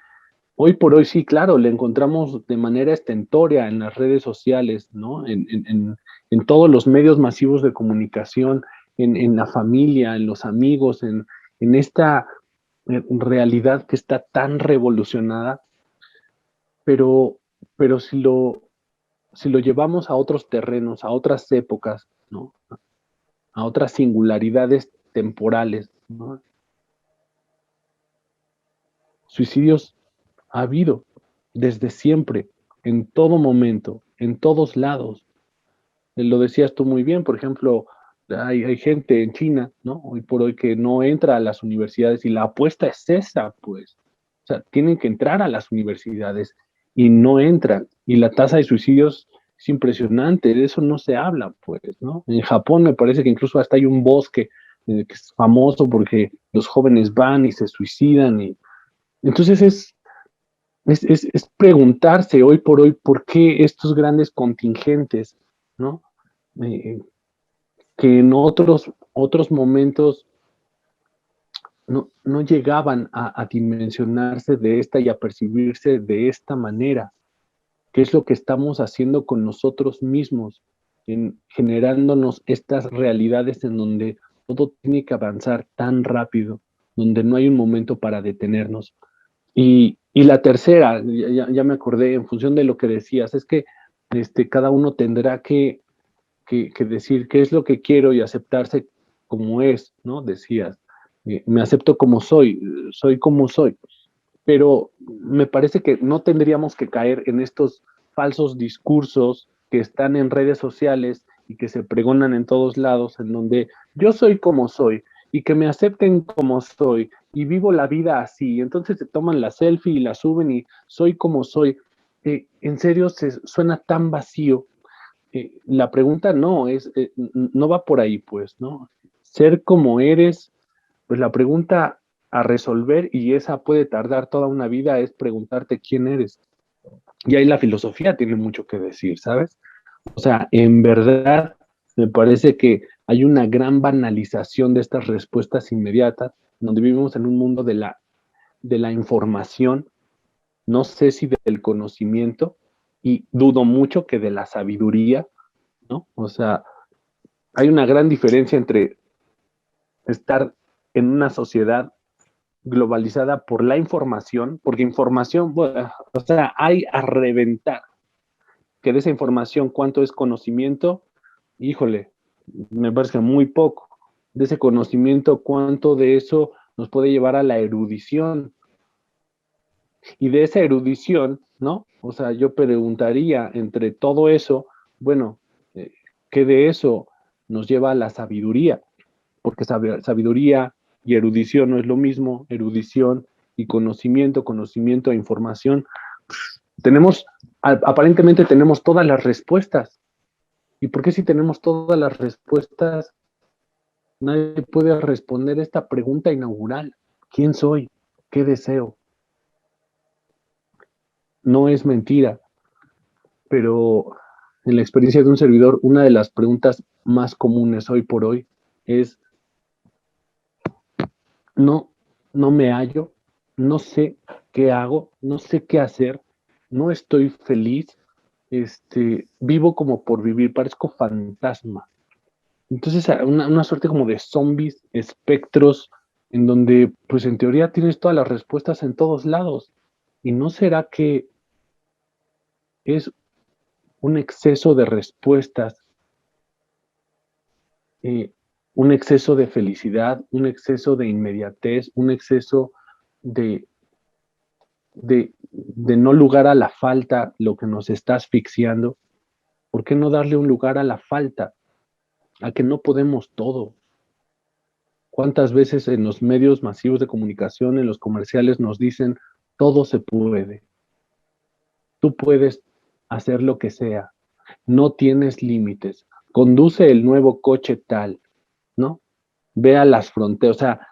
hoy por hoy sí, claro, le encontramos de manera estentórea en las redes sociales, ¿no? En todos los medios masivos de comunicación, en la familia, en los amigos, en esta realidad que está tan revolucionada, pero, pero si lo llevamos a otros terrenos, a otras épocas, ¿no? A otras singularidades temporales, ¿no? Suicidios ha habido desde siempre, en todo momento, en todos lados. Lo decías tú muy bien, por ejemplo, hay gente en China, ¿no? Hoy por hoy que no entra a las universidades y la apuesta es esa, pues. O sea, tienen que entrar a las universidades y no entran. Y la tasa de suicidios es impresionante, de eso no se habla, pues, ¿no? En Japón me parece que incluso hasta hay un bosque que es famoso porque los jóvenes van y se suicidan. Y entonces es preguntarse hoy por hoy por qué estos grandes contingentes, ¿no? Eh, que en otros momentos no llegaban a dimensionarse de esta y a percibirse de esta manera. ¿Qué es lo que estamos haciendo con nosotros mismos, en generándonos estas realidades en donde todo tiene que avanzar tan rápido, donde no hay un momento para detenernos? Y la tercera, ya me acordé, en función de lo que decías, es que cada uno tendrá que decir qué es lo que quiero y aceptarse como es, ¿no? Decías, me acepto como soy como soy, pero me parece que no tendríamos que caer en estos falsos discursos que están en redes sociales y que se pregonan en todos lados, en donde yo soy como soy y que me acepten como soy y vivo la vida así. Entonces se toman la selfie y la suben y soy como soy. En serio, suena tan vacío. La pregunta no va por ahí, pues, ¿no? Ser como eres, pues la pregunta a resolver, y esa puede tardar toda una vida, es preguntarte quién eres. Y ahí la filosofía tiene mucho que decir, ¿sabes? O sea, en verdad me parece que hay una gran banalización de estas respuestas inmediatas, donde vivimos en un mundo de la información, no sé si del conocimiento, y dudo mucho que de la sabiduría, ¿no? O sea, hay una gran diferencia entre estar en una sociedad globalizada por la información, porque información, bueno, o sea, hay a reventar, que de esa información, ¿cuánto es conocimiento? Híjole, me parece que muy poco. De ese conocimiento, ¿cuánto de eso nos puede llevar a la erudición? Y de esa erudición, ¿no? O sea, yo preguntaría entre todo eso, bueno, ¿qué de eso nos lleva a la sabiduría? Porque sabiduría y erudición no es lo mismo, erudición y conocimiento, conocimiento e información. Tenemos, aparentemente tenemos todas las respuestas. ¿Y por qué si tenemos todas las respuestas, nadie puede responder esta pregunta inaugural? ¿Quién soy? ¿Qué deseo? No es mentira, pero en la experiencia de un servidor, una de las preguntas más comunes hoy por hoy es, no, no me hallo, no sé qué hago, no sé qué hacer, no estoy feliz, vivo como por vivir, parezco fantasma. Entonces, una suerte como de zombies, espectros, en donde, pues en teoría tienes todas las respuestas en todos lados. ¿Y no será que es un exceso de respuestas, eh, un exceso de felicidad, un exceso de inmediatez, un exceso de, de no lugar a la falta, lo que nos está asfixiando? ¿Por qué no darle un lugar a la falta, a que no podemos todo? ¿Cuántas veces en los medios masivos de comunicación, en los comerciales, nos dicen, todo se puede, tú puedes hacer lo que sea, no tienes límites, conduce el nuevo coche tal, ¿no? Ve a las fronteras, o sea,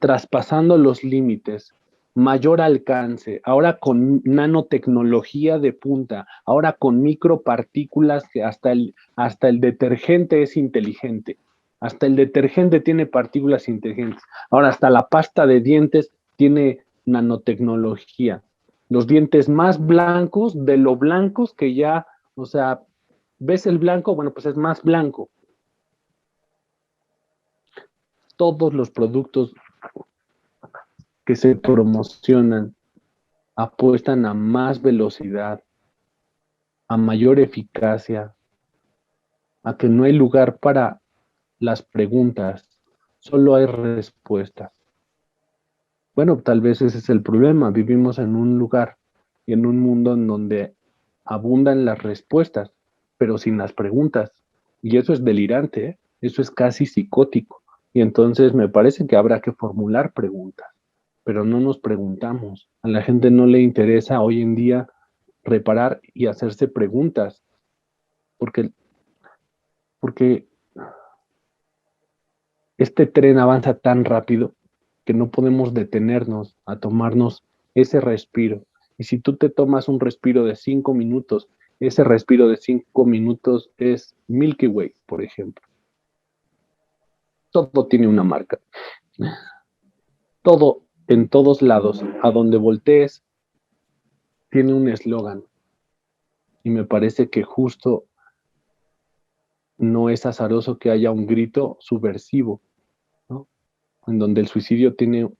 traspasando los límites, mayor alcance, ahora con nanotecnología de punta, ahora con micropartículas que hasta el detergente es inteligente, hasta el detergente tiene partículas inteligentes, ahora hasta la pasta de dientes tiene nanotecnología, los dientes más blancos de lo blancos que ya, o sea, ves el blanco, bueno, pues es más blanco. Todos los productos que se promocionan apuestan a más velocidad, a mayor eficacia, a que no hay lugar para las preguntas, solo hay respuestas. Bueno, tal vez ese es el problema. Vivimos en un lugar y en un mundo en donde abundan las respuestas, pero sin las preguntas. Y eso es delirante, ¿eh? Eso es casi psicótico. Y entonces me parece que habrá que formular preguntas, pero no nos preguntamos. A la gente no le interesa hoy en día reparar y hacerse preguntas, porque, porque este tren avanza tan rápido que no podemos detenernos a tomarnos ese respiro. Y si tú te tomas un respiro de 5 minutos, ese respiro de 5 minutos es Milky Way, por ejemplo. Todo tiene una marca. Todo, en todos lados, a donde voltees, tiene un eslogan. Y me parece que justo no es azaroso que haya un grito subversivo, ¿no? En donde el suicidio tiene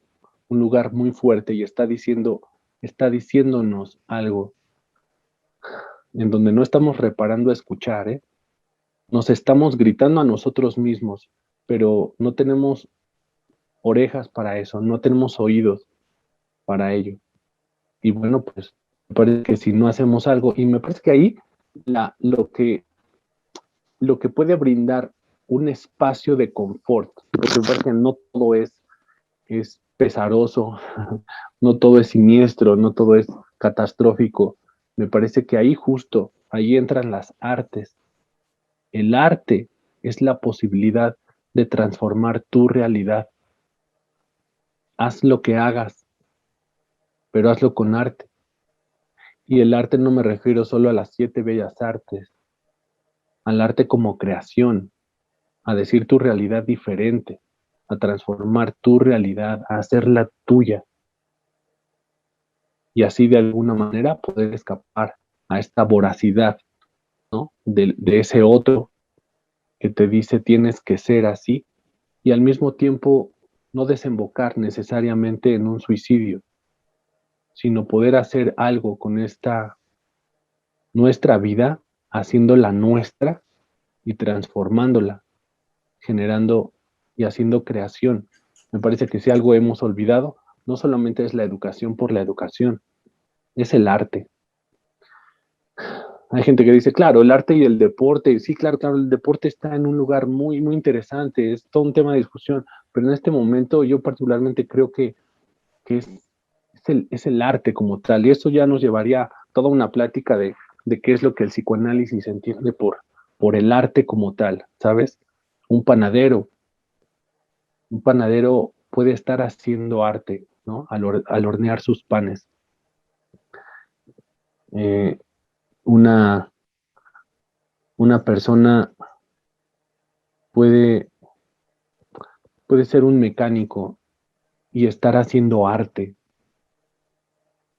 un lugar muy fuerte y está diciéndonos algo, en donde no estamos reparando a escuchar, ¿eh? Nos estamos gritando a nosotros mismos, pero no tenemos orejas para eso, no tenemos oídos para ello. Y bueno, pues me parece que si no hacemos algo, y me parece que ahí la, lo que puede brindar un espacio de confort, porque me parece que no todo es pesaroso, no todo es siniestro, no todo es catastrófico. Me parece que ahí justo, ahí entran las artes. El arte es la posibilidad de transformar tu realidad. Haz lo que hagas, pero hazlo con arte. Y el arte no me refiero solo a las 7 bellas artes, al arte como creación, a decir tu realidad diferente. a transformar tu realidad, a hacerla tuya y así de alguna manera poder escapar a esta voracidad, ¿no? De ese otro que te dice tienes que ser así y al mismo tiempo no desembocar necesariamente en un suicidio, sino poder hacer algo con esta nuestra vida, haciéndola nuestra y transformándola, generando y haciendo creación. Me parece que si algo hemos olvidado, no solamente es la educación por la educación, es el arte. Hay gente que dice, claro, el arte y el deporte, sí, claro, claro, el deporte está en un lugar muy, muy interesante, es todo un tema de discusión, pero en este momento yo particularmente creo que es el arte como tal, y eso ya nos llevaría toda una plática de qué es lo que el psicoanálisis entiende por el arte como tal, ¿sabes? Un panadero, un panadero puede estar haciendo arte, ¿no? Al hornear sus panes. Eh, una, una persona puede, puede ser un mecánico y estar haciendo arte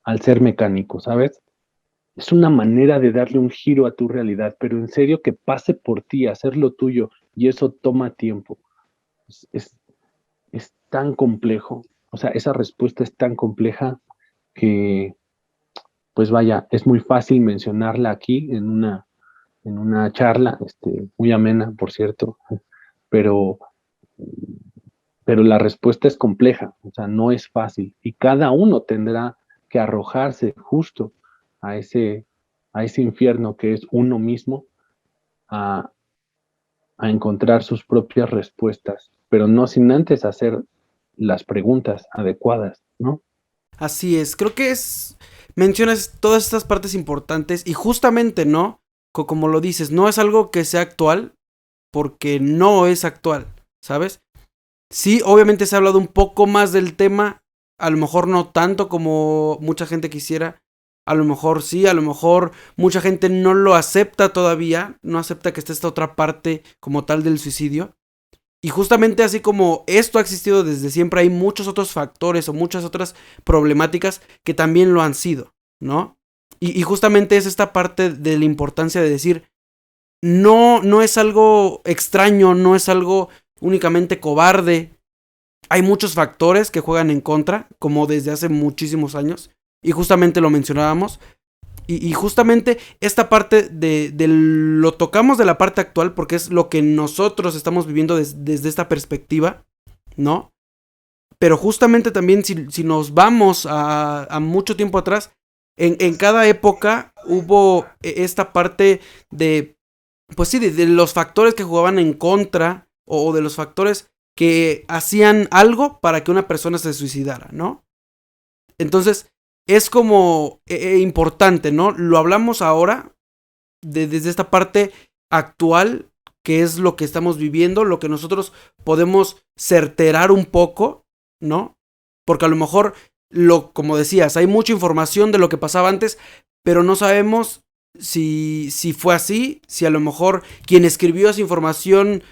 al ser mecánico, ¿sabes? Es una manera de darle un giro a tu realidad, pero en serio que pase por ti, hacerlo tuyo, y eso toma tiempo. Es, es, es tan complejo, o sea, esa respuesta es tan compleja que, pues vaya, es muy fácil mencionarla aquí en una charla, muy amena, por cierto, pero, pero la respuesta es compleja, o sea, no es fácil, y cada uno tendrá que arrojarse justo a a ese infierno que es uno mismo, a, a encontrar sus propias respuestas, pero no sin antes hacer las preguntas adecuadas, ¿no? Así es, creo que mencionas todas estas partes importantes y justamente, ¿no? Como lo dices, no es algo que sea actual porque no es actual, ¿sabes? Sí, obviamente se ha hablado un poco más del tema, a lo mejor no tanto como mucha gente quisiera, a lo mejor sí, a lo mejor mucha gente no lo acepta todavía, no acepta que esté esta otra parte como tal del suicidio. Y justamente así como esto ha existido desde siempre, hay muchos otros factores o muchas otras problemáticas que también lo han sido, ¿no? Y justamente es esta parte de la importancia de decir, no es algo extraño, no es algo únicamente cobarde. Hay muchos factores que juegan en contra, como desde hace muchísimos años, y justamente lo mencionábamos. Y justamente esta parte lo tocamos de la parte actual porque es lo que nosotros estamos viviendo desde esta perspectiva, ¿no? Pero justamente también si nos vamos a mucho tiempo atrás, en cada época hubo esta parte de, pues sí, de los factores que jugaban en contra o de los factores que hacían algo para que una persona se suicidara, ¿no? Entonces, es como importante, ¿no? Lo hablamos ahora desde esta parte actual, que es lo que estamos viviendo, lo que nosotros podemos certerar un poco, ¿no? Porque a lo mejor, como decías, hay mucha información de lo que pasaba antes, pero no sabemos si fue así, si a lo mejor quien escribió esa información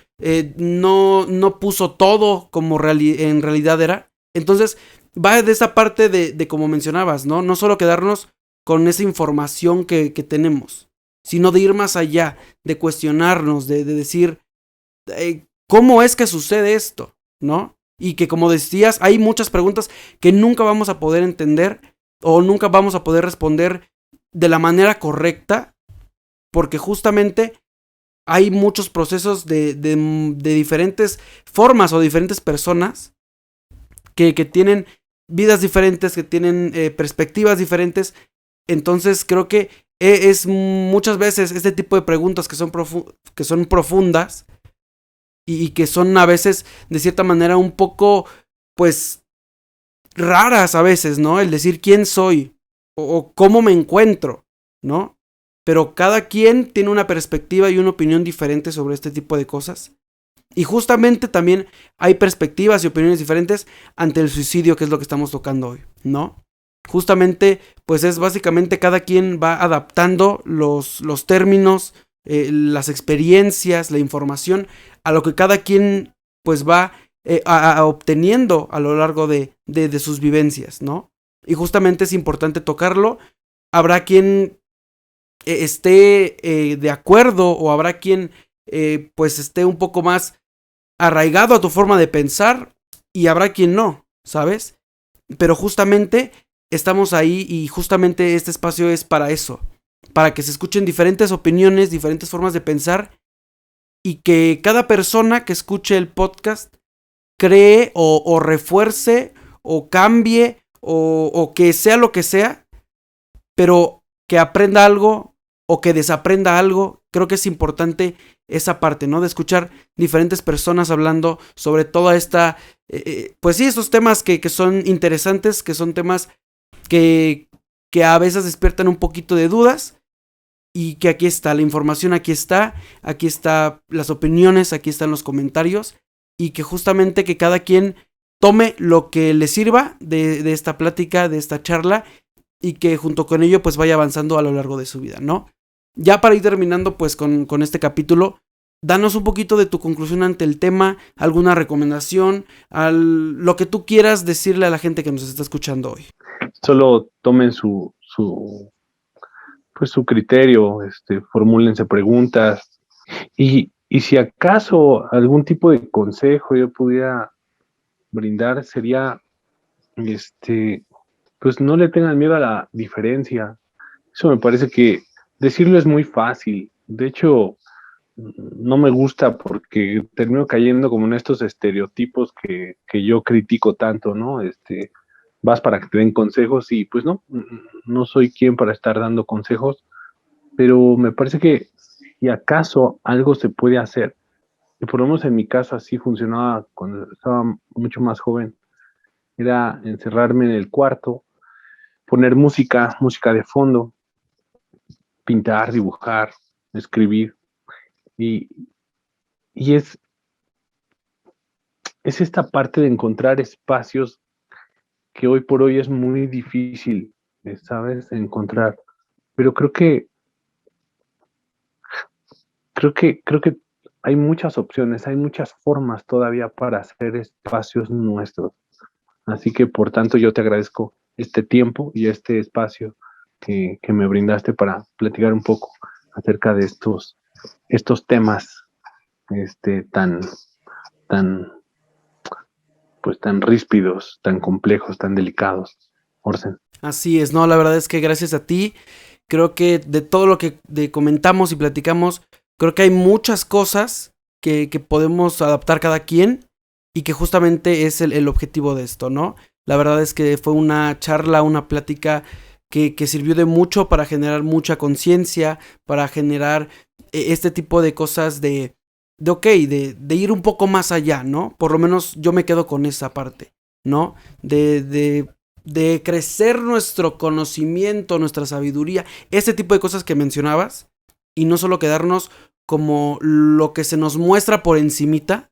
no puso todo como en realidad era. Entonces, va de esa parte de como mencionabas, ¿no? No solo quedarnos con esa información que tenemos, sino de ir más allá, de cuestionarnos, de decir, ¿cómo es que sucede esto? ¿No? Y que como decías, hay muchas preguntas que nunca vamos a poder entender o nunca vamos a poder responder de la manera correcta, porque justamente hay muchos procesos de diferentes formas o diferentes personas que tienen vidas diferentes, que tienen perspectivas diferentes. Entonces creo que es muchas veces este tipo de preguntas que son profundas y que son a veces de cierta manera un poco pues raras a veces, ¿no? El decir quién soy o cómo me encuentro, ¿no? Pero cada quien tiene una perspectiva y una opinión diferente sobre este tipo de cosas. Y justamente también hay perspectivas y opiniones diferentes ante el suicidio, que es lo que estamos tocando hoy, ¿no? Justamente, pues es básicamente cada quien va adaptando los términos, las experiencias, la información, a lo que cada quien pues va obteniendo a lo largo de sus vivencias, ¿no? Y justamente es importante tocarlo. Habrá quien esté de acuerdo o habrá quien pues esté un poco más arraigado a tu forma de pensar y habrá quien no, ¿sabes? Pero justamente estamos ahí y justamente este espacio es para eso, para que se escuchen diferentes opiniones, diferentes formas de pensar y que cada persona que escuche el podcast cree o refuerce o cambie o que sea lo que sea, pero que aprenda algo o que desaprenda algo. Creo que es importante esa parte, ¿no? De escuchar diferentes personas hablando sobre toda esta, pues sí, estos temas que son interesantes, que son temas que a veces despiertan un poquito de dudas y que aquí está la información, aquí está las opiniones, aquí están los comentarios y que justamente que cada quien tome lo que le sirva de esta plática, de esta charla y que junto con ello pues vaya avanzando a lo largo de su vida, ¿no? Ya para ir terminando pues con este capítulo, danos un poquito de tu conclusión ante el tema, alguna recomendación, lo que tú quieras decirle a la gente que nos está escuchando hoy. Solo tomen pues su criterio, formúlense preguntas y si acaso algún tipo de consejo yo pudiera brindar sería, pues no le tengan miedo a la diferencia. Eso me parece que decirlo es muy fácil. De hecho, no me gusta porque termino cayendo como en estos estereotipos que yo critico tanto, ¿no? Vas para que te den consejos y pues no soy quien para estar dando consejos, pero me parece que si acaso algo se puede hacer, y por lo menos en mi caso así funcionaba cuando estaba mucho más joven, era encerrarme en el cuarto, poner música de fondo, pintar, dibujar, escribir, y, y es esta parte de encontrar espacios que hoy por hoy es muy difícil, ¿sabes? Encontrar. Pero creo que hay muchas opciones, hay muchas formas todavía para hacer espacios nuestros. Así que por tanto yo te agradezco este tiempo y este espacio que me brindaste para platicar un poco acerca de estos temas tan, tan, pues tan ríspidos, tan complejos, tan delicados. Orsen. Así es, no, la verdad es que gracias a ti, creo que de todo lo que comentamos y platicamos, creo que hay muchas cosas que podemos adaptar cada quien y que justamente es el objetivo de esto, ¿no? La verdad es que fue una charla, una plática que sirvió de mucho para generar mucha conciencia, para generar este tipo de cosas de ir un poco más allá, ¿no? Por lo menos yo me quedo con esa parte, ¿no? De crecer nuestro conocimiento, nuestra sabiduría, este tipo de cosas que mencionabas, y no solo quedarnos como lo que se nos muestra por encimita,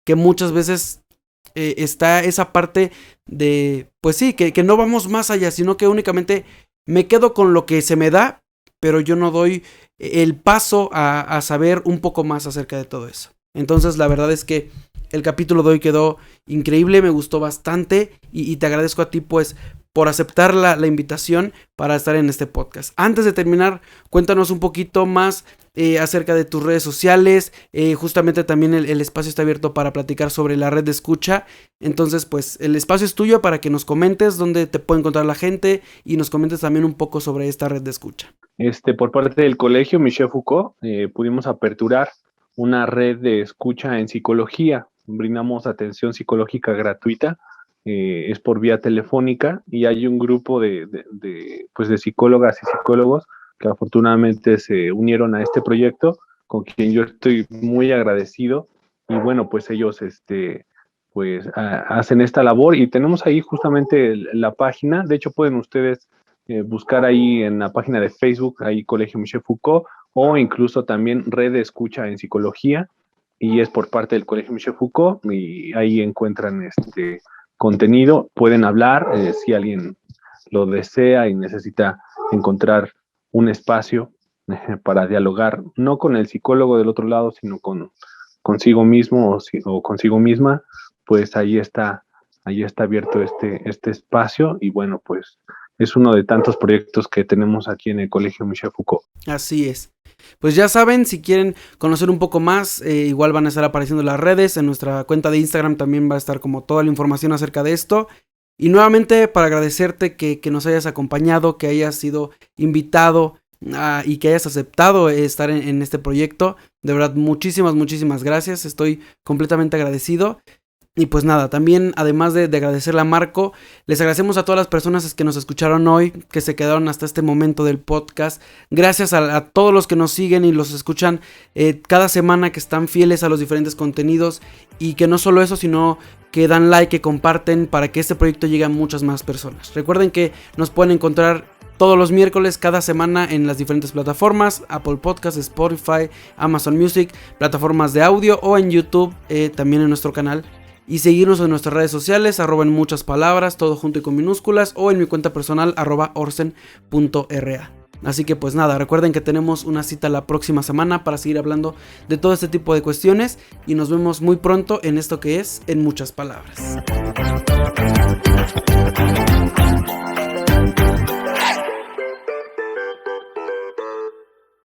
que muchas veces está esa parte de, pues sí, que no vamos más allá, sino que únicamente me quedo con lo que se me da, pero yo no doy el paso a saber un poco más acerca de todo eso. Entonces la verdad es que el capítulo de hoy quedó increíble, me gustó bastante y te agradezco a ti pues por aceptar la invitación para estar en este podcast. Antes de terminar, cuéntanos un poquito más acerca de tus redes sociales. Justamente también el espacio está abierto para platicar sobre la red de escucha. Entonces pues el espacio es tuyo para que nos comentes dónde te puede encontrar la gente y nos comentes también un poco sobre esta red de escucha. Por parte del colegio Michel Foucault, pudimos aperturar una red de escucha en psicología. Brindamos atención psicológica gratuita, es por vía telefónica y hay un grupo pues de psicólogas y psicólogos que afortunadamente se unieron a este proyecto, con quien yo estoy muy agradecido y bueno, pues ellos pues hacen esta labor y tenemos ahí justamente la página. De hecho pueden ustedes buscar ahí en la página de Facebook, ahí Colegio Michel Foucault, o incluso también Red de Escucha en Psicología, y es por parte del Colegio Michel Foucault, y ahí encuentran este contenido, pueden hablar, si alguien lo desea y necesita encontrar un espacio para dialogar, no con el psicólogo del otro lado, sino consigo mismo o consigo misma, pues ahí está abierto este espacio y bueno, pues es uno de tantos proyectos que tenemos aquí en el Colegio Michel Foucault. Así es. Pues ya saben, si quieren conocer un poco más, igual van a estar apareciendo en las redes, en nuestra cuenta de Instagram también va a estar como toda la información acerca de esto. Y nuevamente para agradecerte que nos hayas acompañado, que hayas sido invitado y que hayas aceptado estar en este proyecto. De verdad, muchísimas gracias, estoy completamente agradecido. Y pues nada, también además de agradecerle a Marco, les agradecemos a todas las personas que nos escucharon hoy, que se quedaron hasta este momento del podcast. Gracias a todos los que nos siguen y los escuchan cada semana, que están fieles a los diferentes contenidos. Y que no solo eso, sino que dan like, que comparten para que este proyecto llegue a muchas más personas. Recuerden que nos pueden encontrar todos los miércoles, cada semana en las diferentes plataformas, Apple Podcasts, Spotify, Amazon Music, plataformas de audio o en YouTube, también en nuestro canal. Y seguirnos en nuestras redes sociales, @en muchas palabras, todo junto y con minúsculas, o en mi cuenta personal, @orsen.ra. Así que pues nada, recuerden que tenemos una cita la próxima semana para seguir hablando de todo este tipo de cuestiones. Y nos vemos muy pronto en esto que es En Muchas Palabras.